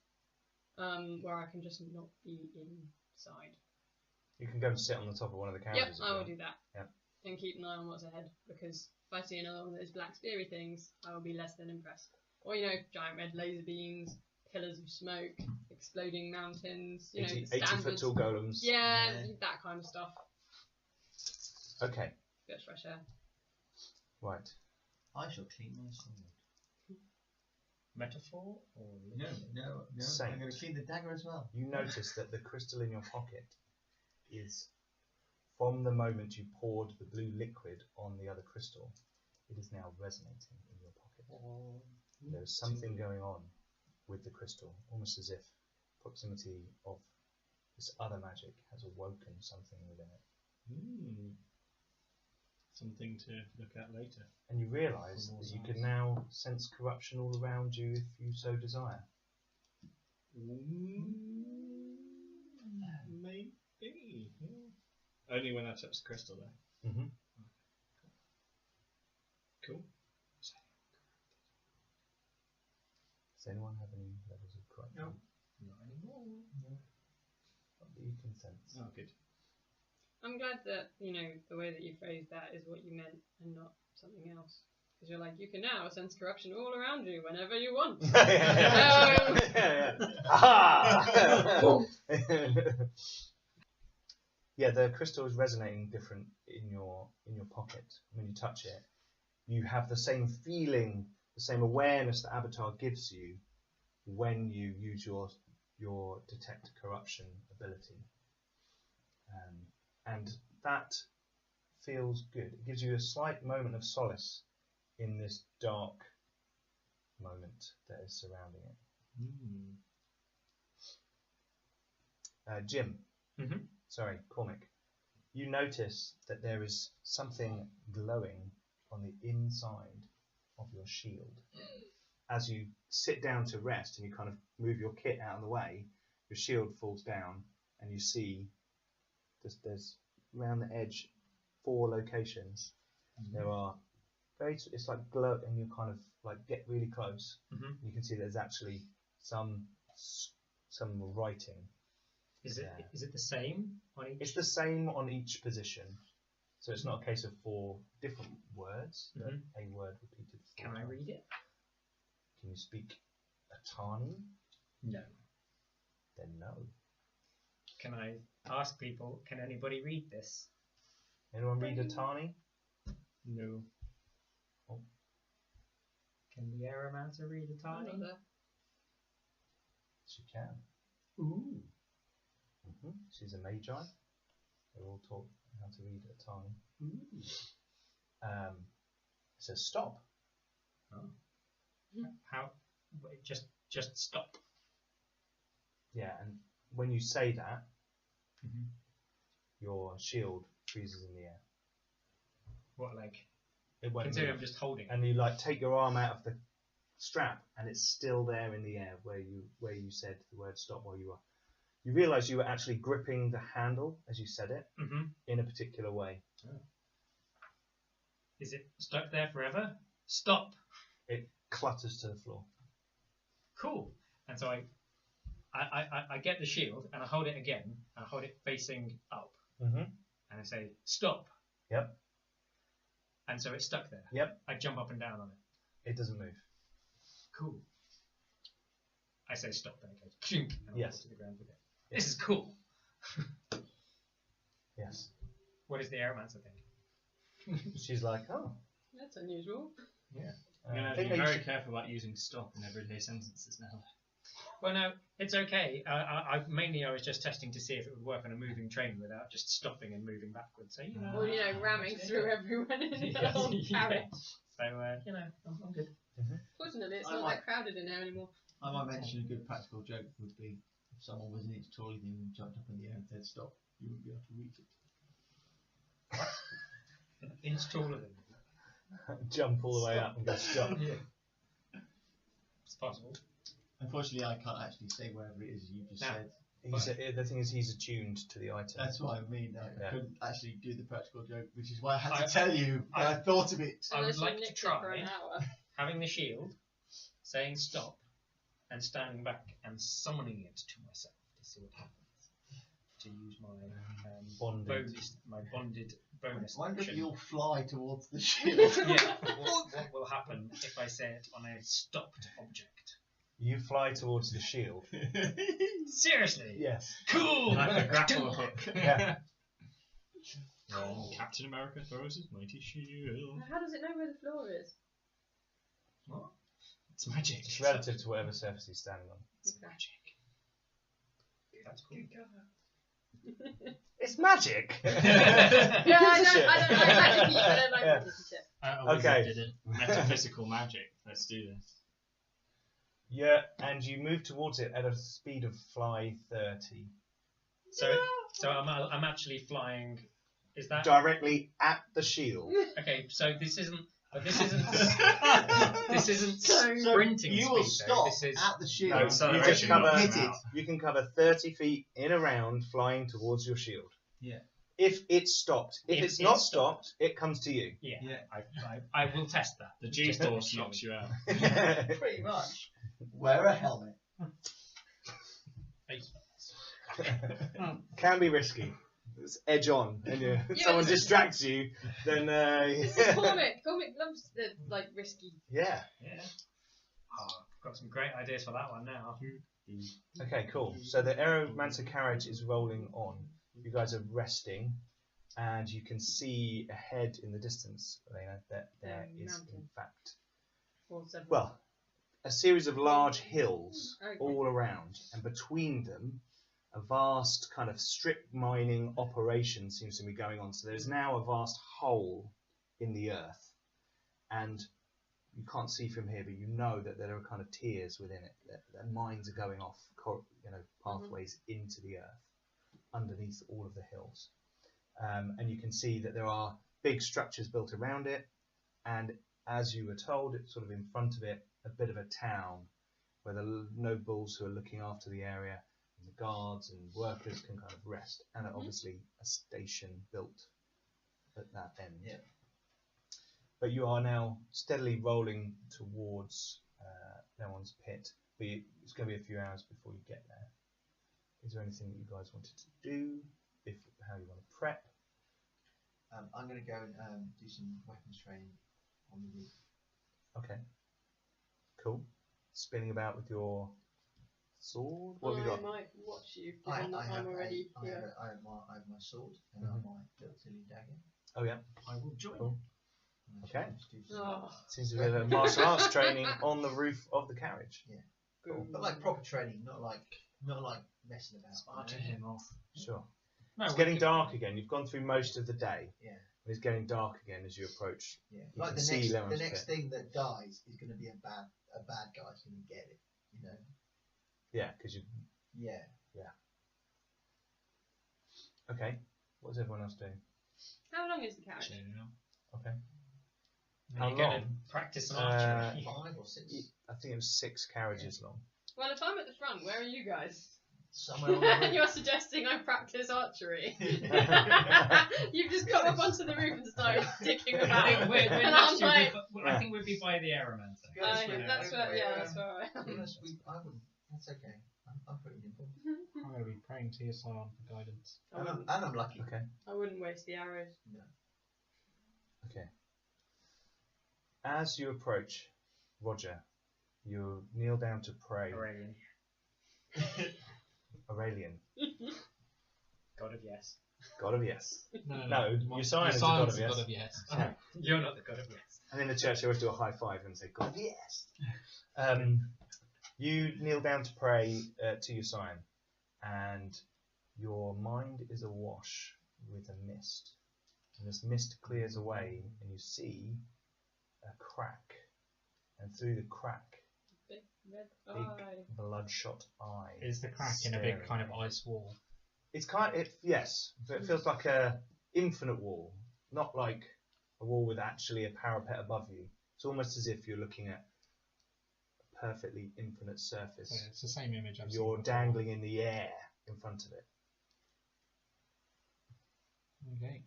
Speaker 5: Where I can just not be inside.
Speaker 1: You can go and sit on the top of one of the carriages.
Speaker 5: Yep, I will do that.
Speaker 1: Yep.
Speaker 5: And keep an eye on what's ahead, because if I see another one of those black speary things, I will be less than impressed. Or, giant red laser beams, pillars of smoke, exploding mountains,
Speaker 1: 80
Speaker 5: standard.
Speaker 1: foot tall golems.
Speaker 5: Yeah,
Speaker 6: Yeah.
Speaker 5: that kind of stuff.
Speaker 1: Okay,
Speaker 5: Bit of fresh air.
Speaker 1: right.
Speaker 6: I shall clean my sword.
Speaker 3: Metaphor or
Speaker 6: No.
Speaker 1: Saint.
Speaker 6: I'm going to clean the dagger as well.
Speaker 1: You notice that the crystal in your pocket is, from the moment you poured the blue liquid on the other crystal, it is now resonating in your pocket. There is something going on with the crystal, almost as if proximity of this other magic has awoken something within it.
Speaker 3: Something to look at later.
Speaker 1: And you realise that you can now sense corruption all around you if you so desire.
Speaker 3: Maybe. Yeah. Only when I touch the crystal, though.
Speaker 1: Mm-hmm.
Speaker 3: Cool.
Speaker 1: Does anyone have any levels of corruption?
Speaker 3: No. Not anymore.
Speaker 1: Not that you can sense.
Speaker 3: Oh, good.
Speaker 5: I'm glad that, the way that you phrased that is what you meant and not something else. Because you're like, you can now sense corruption all around you whenever you want.
Speaker 1: Yeah. Aha! Yeah, the crystal is resonating different in your pocket. When you touch it, you have the same feeling, the same awareness that Avatar gives you when you use your detect corruption ability, and that feels good. It gives you a slight moment of solace in this dark moment that is surrounding it. Jim.
Speaker 3: Mm-hmm.
Speaker 1: Sorry, Cormac. You notice that there is something glowing on the inside of your shield. As you sit down to rest and you kind of move your kit out of the way, your shield falls down and you see there's around the edge 4 locations. There are it's like glow, and you kind of like get really close. You can see there's actually some writing.
Speaker 2: Is
Speaker 1: there.
Speaker 2: it the same on each?
Speaker 1: It's the same on each position, so it's not a case of 4 different words. But a word repeated 4
Speaker 2: Can I
Speaker 1: times.
Speaker 2: read it?
Speaker 1: Can you speak Atani?
Speaker 2: No.
Speaker 1: Then no.
Speaker 2: Can I ask people? Can anybody read this?
Speaker 1: Anyone read Atani?
Speaker 2: No.
Speaker 1: Oh.
Speaker 2: Can the Aeromancer read a
Speaker 5: I'm
Speaker 2: tiny?
Speaker 5: not there.
Speaker 1: She can.
Speaker 2: Ooh.
Speaker 1: She's a magi. They're all taught how to read Atani.
Speaker 2: Ooh.
Speaker 1: It says stop.
Speaker 2: Oh. How? Wait, just stop.
Speaker 1: Yeah, and when you say that, your shield freezes in the air.
Speaker 2: What, like?
Speaker 1: It won't
Speaker 2: Considering
Speaker 1: move.
Speaker 2: I'm just holding it.
Speaker 1: And you like take your arm out of the strap, and it's still there in the air where you said the word stop while you were. You realise you were actually gripping the handle as you said it in a particular way.
Speaker 2: Oh. Is it stuck there forever? Stop.
Speaker 1: It clutters to the floor.
Speaker 2: Cool. And so I get the shield and I hold it again. And I hold it facing up. And I say stop.
Speaker 1: Yep.
Speaker 2: And so it's stuck there.
Speaker 1: Yep.
Speaker 2: I jump up and down on it.
Speaker 1: It doesn't move.
Speaker 2: Cool. I say stop, then it goes chink, and I
Speaker 1: Yes.
Speaker 2: fall to the ground with it. This is cool.
Speaker 1: Yes.
Speaker 2: What does the Aeromancer think?
Speaker 1: She's like, oh.
Speaker 5: That's unusual.
Speaker 1: Yeah.
Speaker 3: I'm going
Speaker 1: I
Speaker 3: to
Speaker 1: think
Speaker 3: be
Speaker 1: they
Speaker 3: very
Speaker 1: should-
Speaker 3: careful about using stop in everyday sentences now.
Speaker 2: Well, no, it's okay. I was just testing to see if it would work on a moving train without just stopping and moving backwards. So
Speaker 5: Or, ramming through everyone in the whole carriage.
Speaker 2: So, I'm good.
Speaker 5: Fortunately, it's
Speaker 6: I
Speaker 5: not
Speaker 6: might-
Speaker 5: that crowded in there anymore.
Speaker 6: I might mention a good practical joke would be if someone was an inch taller than you and jumped up in the air and said stop, you wouldn't be able to reach it.
Speaker 2: An inch taller than me.
Speaker 1: Jump all the way up and go stop.
Speaker 2: It's possible.
Speaker 6: Unfortunately, I can't actually say wherever it is you just
Speaker 2: No.
Speaker 6: said.
Speaker 1: The thing is, he's attuned to the item.
Speaker 6: That's what I mean. I
Speaker 1: Yeah.
Speaker 6: couldn't actually do the practical joke, which is why I had to
Speaker 2: I-
Speaker 6: tell you. But I thought of it.
Speaker 2: I would
Speaker 5: Unless you
Speaker 2: like to
Speaker 5: nicked it for
Speaker 2: try.
Speaker 5: an hour.
Speaker 2: Having the shield, saying stop, and standing back and summoning it to myself to see what happens. To use my
Speaker 1: Bonded.
Speaker 2: bonded bonus
Speaker 6: I wonder if
Speaker 2: action.
Speaker 6: you'll fly towards the shield.
Speaker 2: Yeah. What will happen if I say it on a stopped object?
Speaker 1: You fly towards the shield.
Speaker 2: Seriously?
Speaker 1: Yes.
Speaker 2: Cool.
Speaker 3: Like a grapple hook.
Speaker 1: Yeah.
Speaker 3: Captain America throws his mighty shield.
Speaker 5: How does it know where the floor is?
Speaker 2: What?
Speaker 3: It's magic.
Speaker 1: It's relative to whatever surface he's standing on.
Speaker 2: It's magic. That's cool.
Speaker 1: It's magic.
Speaker 5: Yeah, I
Speaker 1: Shit.
Speaker 5: don't like magic, but I like
Speaker 1: Yeah.
Speaker 5: magic shit.
Speaker 3: A wizard
Speaker 1: Okay.
Speaker 3: did it. Metaphysical magic. Let's do this.
Speaker 1: Yeah, and you move towards it at a speed of fly 30.
Speaker 2: So I'm actually flying. Is that
Speaker 1: Directly at the shield.
Speaker 2: okay? So this isn't. But this isn't. This isn't
Speaker 5: So
Speaker 2: sprinting
Speaker 6: you
Speaker 2: speed.
Speaker 6: will
Speaker 2: though.
Speaker 6: stop
Speaker 2: This is.
Speaker 6: at the shield.
Speaker 1: No, you
Speaker 3: acceleration,
Speaker 1: just cover,
Speaker 3: not
Speaker 6: hit it.
Speaker 3: out.
Speaker 1: you can cover 30 feet in a round flying towards your shield.
Speaker 6: Yeah.
Speaker 1: If it's stopped. If
Speaker 2: If
Speaker 1: it's
Speaker 2: it's
Speaker 1: not stopped, it comes to you.
Speaker 2: Yeah.
Speaker 6: Yeah.
Speaker 2: I will test that.
Speaker 3: The
Speaker 2: Just
Speaker 3: G-force
Speaker 2: to
Speaker 3: knocks you out.
Speaker 6: Pretty much. Wear a helmet.
Speaker 1: Can be risky. It's edge on, and
Speaker 5: Yeah,
Speaker 1: someone
Speaker 5: this is-
Speaker 1: distracts you, then
Speaker 5: This is comic. Comic loves the risky.
Speaker 1: yeah.
Speaker 2: Yeah. Oh, I've got some great ideas for that one now.
Speaker 1: Okay, cool. So the Aeromancer carriage is rolling on. You guys are resting, and you can see ahead in the distance, Elena, that there is in
Speaker 5: Mountain.
Speaker 1: fact,
Speaker 5: Or several.
Speaker 1: well, a series of large hills
Speaker 5: Okay.
Speaker 1: all around, and between them, a vast kind of strip mining operation seems to be going on. So there's now a vast hole in the earth, and you can't see from here, but you know that there are kind of tiers within it. That mines are going off, pathways into the earth underneath all of the hills, and you can see that there are big structures built around it, and as you were told, it's sort of in front of it, a bit of a town where the nobles who are looking after the area and the guards and workers can kind of rest, and obviously a station built at that end.
Speaker 6: Yeah.
Speaker 1: But you are now steadily rolling towards Leon's pit. But it's going to be a few hours before you get there. Is there anything that you guys wanted to do? How you want to prep?
Speaker 6: I'm going to go and do some weapons training on the roof.
Speaker 1: Okay. Cool. Spinning about with your sword. What have you got?
Speaker 5: I might watch you,
Speaker 6: I
Speaker 5: given that
Speaker 6: have
Speaker 5: I'm already here.
Speaker 6: I have my sword and I have my built-in dagger.
Speaker 1: Oh yeah.
Speaker 3: I will join.
Speaker 1: Cool.
Speaker 6: And I
Speaker 1: Okay.
Speaker 6: shall just do some-
Speaker 5: Oh,
Speaker 1: Seems to be a martial arts training on the roof of the carriage.
Speaker 6: Cool. But like proper training, not like messing about.
Speaker 3: Sparta him off.
Speaker 1: Sure.
Speaker 2: No,
Speaker 1: It's
Speaker 2: we
Speaker 1: getting
Speaker 2: could-
Speaker 1: dark again. You've gone through most of the day.
Speaker 6: Yeah.
Speaker 1: And it's getting dark again as you approach.
Speaker 6: Yeah.
Speaker 1: You
Speaker 6: Like
Speaker 1: can
Speaker 6: the
Speaker 1: see
Speaker 6: next
Speaker 1: Leon's
Speaker 6: next
Speaker 1: pit.
Speaker 6: thing that dies is going to be a bad guy who's going to get it. You know.
Speaker 1: Yeah, because you.
Speaker 6: Yeah.
Speaker 1: Okay. What's everyone else doing?
Speaker 5: how long is the carriage?
Speaker 1: Okay.
Speaker 2: Are
Speaker 1: How
Speaker 2: you gonna
Speaker 1: long?
Speaker 2: practice an
Speaker 1: Uh,
Speaker 2: archery?
Speaker 6: 5 or 6.
Speaker 1: I think it was 6 carriages long.
Speaker 5: Well, if I'm at the front, where are you guys?
Speaker 6: Somewhere on the roof.
Speaker 5: You're suggesting I practice archery. You've just got up onto the roof and started dicking
Speaker 2: I
Speaker 5: about.
Speaker 2: think we're
Speaker 5: And
Speaker 2: next
Speaker 5: I'm
Speaker 2: year.
Speaker 5: like,
Speaker 2: I think we'd be by the Aeromancer.
Speaker 6: That's
Speaker 5: okay,
Speaker 6: right.
Speaker 5: that's where, yeah, that's where I am.
Speaker 6: Honest, I wouldn't. That's okay. I'm pretty nimble.
Speaker 4: I'm going to be praying to your Scion for guidance.
Speaker 6: And I'm lucky.
Speaker 1: Okay.
Speaker 5: I wouldn't waste the arrows.
Speaker 1: Okay. As you approach, Roger, you kneel down to pray.
Speaker 2: Aurelian.
Speaker 1: Aurelian,
Speaker 2: God of yes.
Speaker 1: God of yes.
Speaker 4: No,
Speaker 1: No, your Scion is the God of yes.
Speaker 4: God of yes.
Speaker 1: Yeah.
Speaker 2: You're not the God of yes.
Speaker 1: And in the church, they always do a high five and say, God of yes. You kneel down to pray to your Scion, and your mind is awash with a mist. And this mist clears away, and you see a crack. And through the crack,
Speaker 5: Big red
Speaker 1: big
Speaker 5: eye.
Speaker 1: bloodshot eye.
Speaker 4: Is the crack in a big
Speaker 1: staring
Speaker 4: kind of
Speaker 1: at you.
Speaker 4: ice wall?
Speaker 1: It's yes, but it feels like a infinite wall, not like a wall with actually a parapet above you. It's almost as if you're looking at a perfectly infinite surface.
Speaker 4: So it's the same image I've
Speaker 1: You're
Speaker 4: seen before.
Speaker 1: dangling in the air in front of it.
Speaker 4: Okay.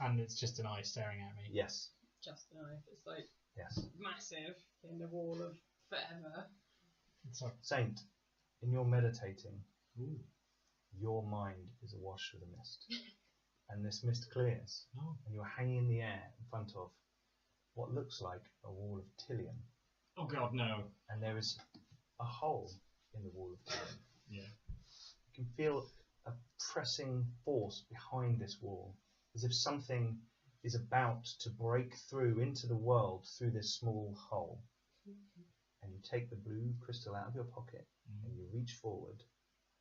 Speaker 4: And it's just an eye staring at me.
Speaker 1: Yes,
Speaker 5: Just a knife. It's like
Speaker 1: yes.
Speaker 5: massive in the wall of forever.
Speaker 4: It's like,
Speaker 1: Saint, in your meditating,
Speaker 4: ooh,
Speaker 1: your mind is awash with a mist. And this mist clears,
Speaker 4: oh,
Speaker 1: and you're hanging in the air in front of what looks like a wall of Tillium.
Speaker 3: Oh God, no.
Speaker 1: And there is a hole in the wall of Tillium.
Speaker 3: Yeah.
Speaker 1: You can feel a pressing force behind this wall, as if something is about to break through into the world through this small hole. And you take the blue crystal out of your pocket, and you reach forward,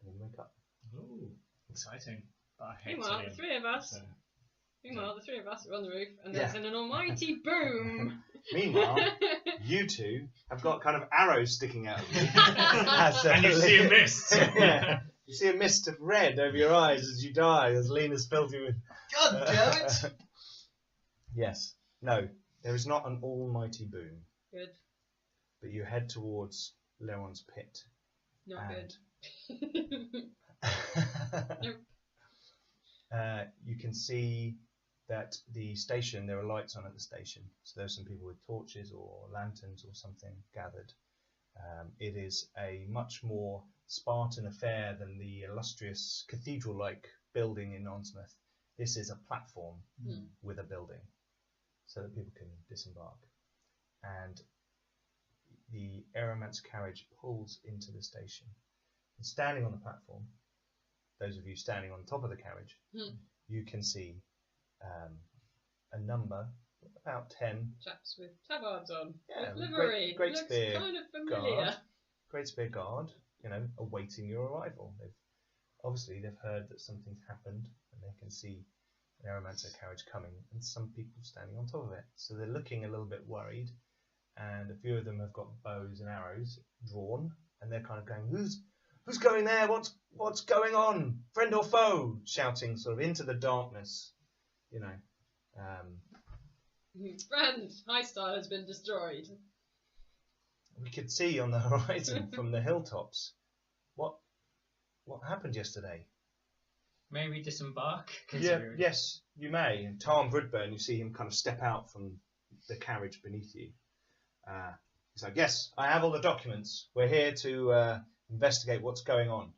Speaker 1: and you wake up.
Speaker 3: Ooh, exciting. But I hate
Speaker 5: Meanwhile, the
Speaker 3: Tillium,
Speaker 5: three of us.
Speaker 3: so-
Speaker 5: The three of us are on the roof, and
Speaker 1: Yeah.
Speaker 5: there's an almighty boom.
Speaker 1: Meanwhile, you two have got kind of arrows sticking out of you.
Speaker 3: And you see a mist.
Speaker 1: Yeah. You see a mist of red over your eyes as you die, as Lena's filled you with...
Speaker 6: God damn it!
Speaker 1: Yes. No, there is not an almighty boom.
Speaker 5: Good.
Speaker 1: But you head towards Leron's pit.
Speaker 5: Not
Speaker 1: and
Speaker 5: good.
Speaker 1: You can see that the station, there are lights on at the station. So there's some people with torches or lanterns or something gathered. It is a much more Spartan affair than the illustrious cathedral-like building in Onsmouth. This is a platform with a building so that people can disembark. And the Aeromancer carriage pulls into the station. And standing on the platform, those of you standing on top of the carriage, you can see a number, about 10.
Speaker 5: Chaps with tabards on.
Speaker 1: Yeah,
Speaker 5: with livery.
Speaker 1: great
Speaker 5: Looks
Speaker 1: spear
Speaker 5: kind of familiar.
Speaker 1: guard. Great Spear Guard, awaiting your arrival. Obviously they've heard that something's happened, and they can see an Aeromancer carriage coming, and some people standing on top of it. So they're looking a little bit worried, and a few of them have got bows and arrows drawn, and they're kind of going, "Who's going there? What's going on? Friend or foe?" Shouting sort of into the darkness,
Speaker 5: Friend, Highstar has been destroyed.
Speaker 1: We could see on the horizon from the hilltops. What what happened yesterday?
Speaker 2: May we disembark?
Speaker 1: Yeah,
Speaker 2: Considering-
Speaker 1: yes, you may. And Tarn Brudbern, you see him kind of step out from the carriage beneath you. He's like, yes, I have all the documents. We're here to investigate what's going on.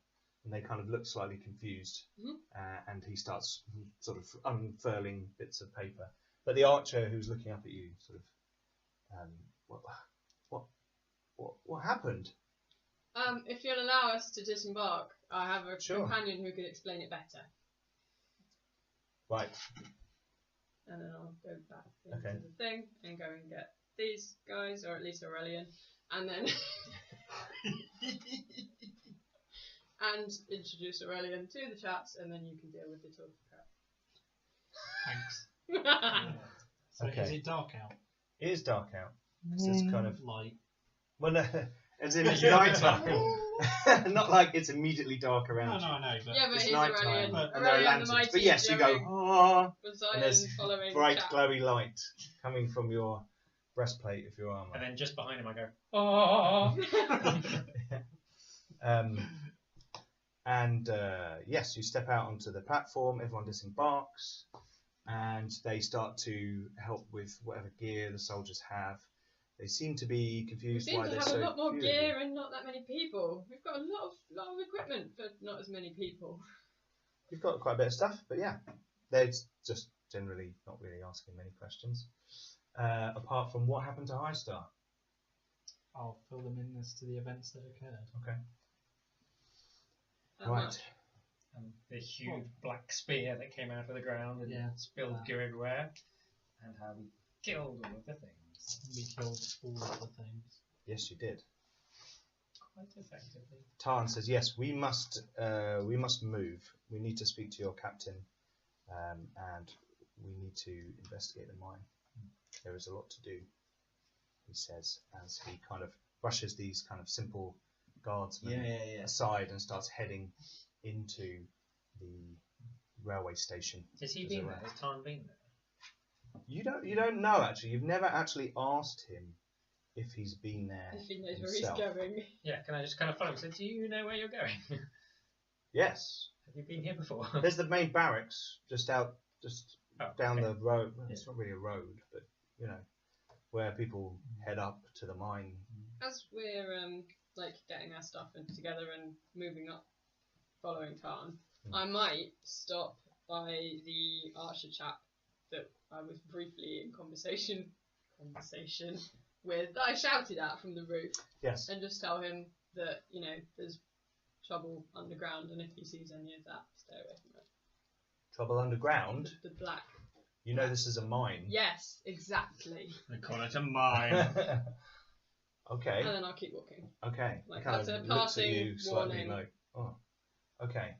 Speaker 1: And they kind of look slightly confused. And he starts sort of unfurling bits of paper. But the archer who's looking up at you sort of, what happened?
Speaker 5: If you'll allow us to disembark, I have a
Speaker 1: Sure.
Speaker 5: companion who could explain it better.
Speaker 1: Right.
Speaker 5: And then I'll go back into
Speaker 1: Okay.
Speaker 5: the thing and go and get these guys, or at least Aurelian, and then and introduce Aurelian to the chaps, and then you can deal with the talk
Speaker 4: Thanks.
Speaker 5: crap.
Speaker 4: So
Speaker 1: Okay.
Speaker 4: is it dark out?
Speaker 1: It is dark out. It's just kind of,
Speaker 4: Light.
Speaker 1: well, no, as in it's night time. Not like it's immediately dark
Speaker 4: No,
Speaker 1: around
Speaker 4: no,
Speaker 1: you.
Speaker 4: I know, but
Speaker 5: Yeah, but
Speaker 1: It's
Speaker 5: he's
Speaker 1: night
Speaker 5: Aurelian.
Speaker 1: time,
Speaker 4: but-
Speaker 1: and there are
Speaker 5: Aurelian the
Speaker 1: lanterns.
Speaker 5: mighty,
Speaker 1: But yes, you go,
Speaker 5: glowing
Speaker 1: oh,
Speaker 5: Poseidon
Speaker 1: and there's
Speaker 5: following
Speaker 1: bright,
Speaker 5: the chap.
Speaker 1: glowy light coming from your breastplate of your armour.
Speaker 2: And then just behind him, I go, oh.
Speaker 1: Yes, you step out onto the platform, everyone disembarks, and they start to help with whatever gear the soldiers have. They seem to be
Speaker 5: We
Speaker 1: confused
Speaker 5: seem
Speaker 1: why
Speaker 5: to
Speaker 1: there's
Speaker 5: have
Speaker 1: so
Speaker 5: a lot more
Speaker 1: few of
Speaker 5: gear
Speaker 1: you.
Speaker 5: and not that many people. We've got a lot of equipment, but not as many people.
Speaker 1: You've got quite a bit of stuff, but yeah, they're just generally not really asking many questions. Apart from what happened to Highstar.
Speaker 4: I'll fill them in as to the events that occurred.
Speaker 1: Okay.
Speaker 5: That
Speaker 1: Right.
Speaker 5: much.
Speaker 2: And the huge black spear that came out of the ground and
Speaker 4: Yeah.
Speaker 2: spilled gear everywhere. And how we killed all of the things.
Speaker 4: We killed all of the things.
Speaker 1: Yes, you did.
Speaker 2: Quite effectively.
Speaker 1: Tarn says, yes, we must move. We need to speak to your captain, and we need to investigate the mine. There is a lot to do, he says, as he kind of brushes these kind of simple guardsmen aside and starts heading into the railway station.
Speaker 2: Has he
Speaker 1: Is
Speaker 2: been
Speaker 1: it
Speaker 2: there?
Speaker 1: right?
Speaker 2: Has Tarn been there?
Speaker 1: You don't know actually. You've never actually asked him if he's been there
Speaker 5: If he knows
Speaker 1: himself.
Speaker 5: where he's going.
Speaker 2: Yeah, can I just kind of follow him? So, do you know where you're going?
Speaker 1: Yes,
Speaker 2: Have you been here before?
Speaker 1: there's the main barracks just down
Speaker 2: okay.
Speaker 1: the road. Well,
Speaker 2: Yeah.
Speaker 1: it's not really a road, but you know, where people head up to the mine.
Speaker 5: As we're like getting our stuff together and moving up, following Tarn, I might stop by the archer chap that I was briefly in conversation with, that I shouted at from the roof,
Speaker 1: Yes.
Speaker 5: and just tell him that, you know, there's trouble underground, and if he sees any of that, stay away from it.
Speaker 1: Trouble underground.
Speaker 5: The black.
Speaker 1: You know this is a mine.
Speaker 5: Yes, exactly.
Speaker 3: They call it a mine.
Speaker 1: Okay.
Speaker 5: And then I'll keep walking.
Speaker 1: Okay.
Speaker 5: Like,
Speaker 1: He kind
Speaker 5: that's
Speaker 1: of
Speaker 5: a
Speaker 1: looks at
Speaker 5: passing
Speaker 1: you slightly
Speaker 5: warning.
Speaker 1: like, oh, okay.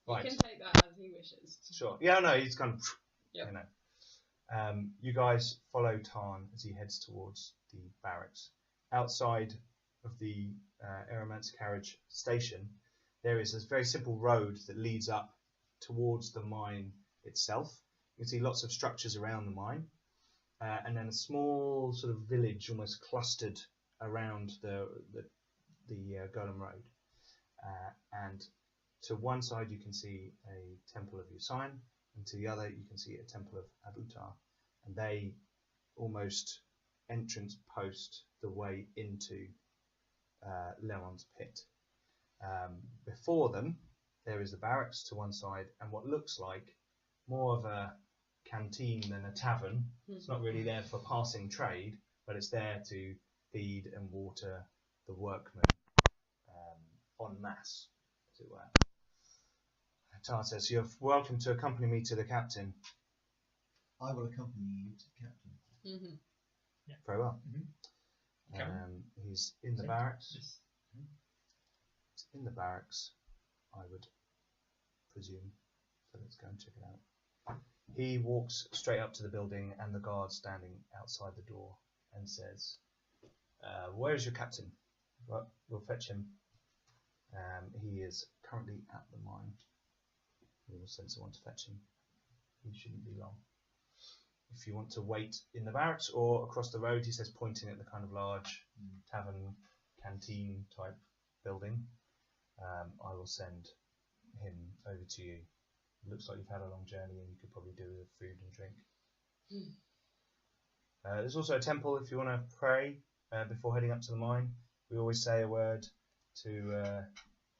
Speaker 5: You
Speaker 1: Right.
Speaker 5: can take that as he wishes.
Speaker 1: Sure. Yeah, no, he's kind of,
Speaker 5: Yep.
Speaker 1: you know. You guys follow Tarn as he heads towards the barracks. Outside of the Aeromancer carriage station, there is this very simple road that leads up towards the mine itself. You can see lots of structures around the mine, and then a small sort of village almost clustered around the Golem Road. And to one side you can see a temple of Usain, and to the other you can see a temple of Abutar, and they almost entrance post the way into Leon's pit. Before them there is the barracks to one side and what looks like more of a canteen than a tavern. It's not really there for passing trade, but it's there to feed and water the workmen en masse, as it were. Tarn says, you're welcome to accompany me to the captain.
Speaker 6: I will accompany you to the captain.
Speaker 5: Mm-hmm.
Speaker 1: Very well.
Speaker 2: Okay.
Speaker 1: He's in the barracks. He's in the barracks, I would presume. So let's go and check it out. He walks straight up to the building and the guard standing outside the door and says, where is your captain? Well, we'll fetch him. He is currently at the mine. We will send someone to fetch him. He shouldn't be long. If you want to wait in the barracks or across the road, he says, pointing at the kind of large tavern, canteen type building, I will send him over to you. It looks like you've had a long journey and you could probably do with food and drink. There's also a temple if you want to pray before heading up to the mine. We always say a word to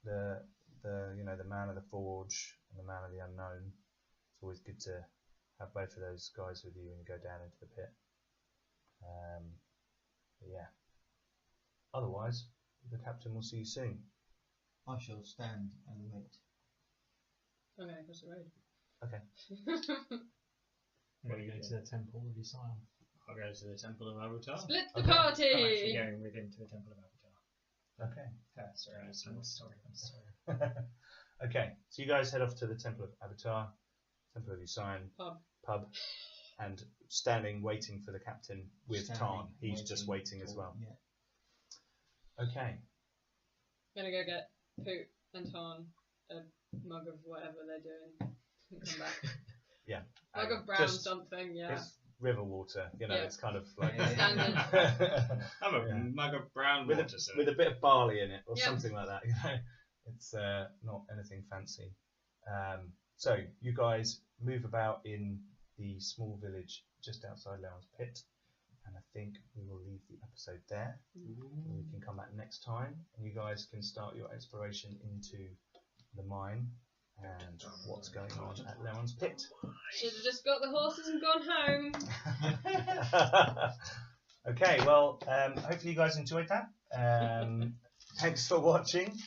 Speaker 1: the man of the forge and the man of the unknown. It's always good to have both of those guys with you when you go down into the pit. Yeah. Otherwise, the captain will see you soon.
Speaker 6: I shall stand and wait.
Speaker 5: I'm going across the road.
Speaker 1: Okay.
Speaker 4: I'm going to go to the temple with you, Sion.
Speaker 3: I'll go to the Temple of Avatar.
Speaker 5: Split the
Speaker 1: Okay.
Speaker 2: I'm actually
Speaker 5: party!
Speaker 2: going with him to the Temple of Avatar.
Speaker 1: Okay.
Speaker 2: Sorry, I'm sorry.
Speaker 1: Okay, so you guys head off to the Temple of Avatar, Temple of Usain pub, and standing waiting for the captain with
Speaker 6: Standing,
Speaker 1: Tarn. He's just waiting as
Speaker 6: till-
Speaker 1: well.
Speaker 6: Yeah.
Speaker 1: Okay.
Speaker 5: I'm gonna go get Poot and Tarn a mug of whatever they're doing and come back.
Speaker 1: Yeah.
Speaker 5: Mug of brown
Speaker 1: Just-
Speaker 5: something, yeah.
Speaker 1: It's river water, you know.
Speaker 5: Yeah.
Speaker 1: It's kind of like
Speaker 5: Standard.
Speaker 3: Have a
Speaker 1: Yeah.
Speaker 3: mug of brown
Speaker 1: with
Speaker 3: water, sir.
Speaker 1: a bit of barley in it or
Speaker 5: Yeah.
Speaker 1: something like that. You know, it's not anything fancy. So you guys move about in the small village just outside Leon's Pit, and I think we will leave the episode there. We can come back next time, and you guys can start your exploration into the mine and what's going on at Leon's Pit.
Speaker 5: Should have just got the horses and gone home.
Speaker 1: Okay, well, hopefully you guys enjoyed that. Thanks for watching.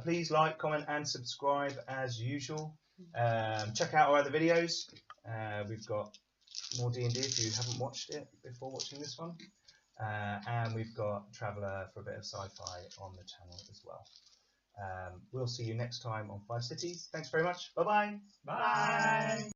Speaker 1: Please like, comment, and subscribe as usual. Check out our other videos. We've got more D&D if you haven't watched it before watching this one. And we've got Traveller for a bit of sci-fi on the channel as well. We'll see you next time on 5 Cities. Thanks very much. Bye-bye.
Speaker 2: Bye.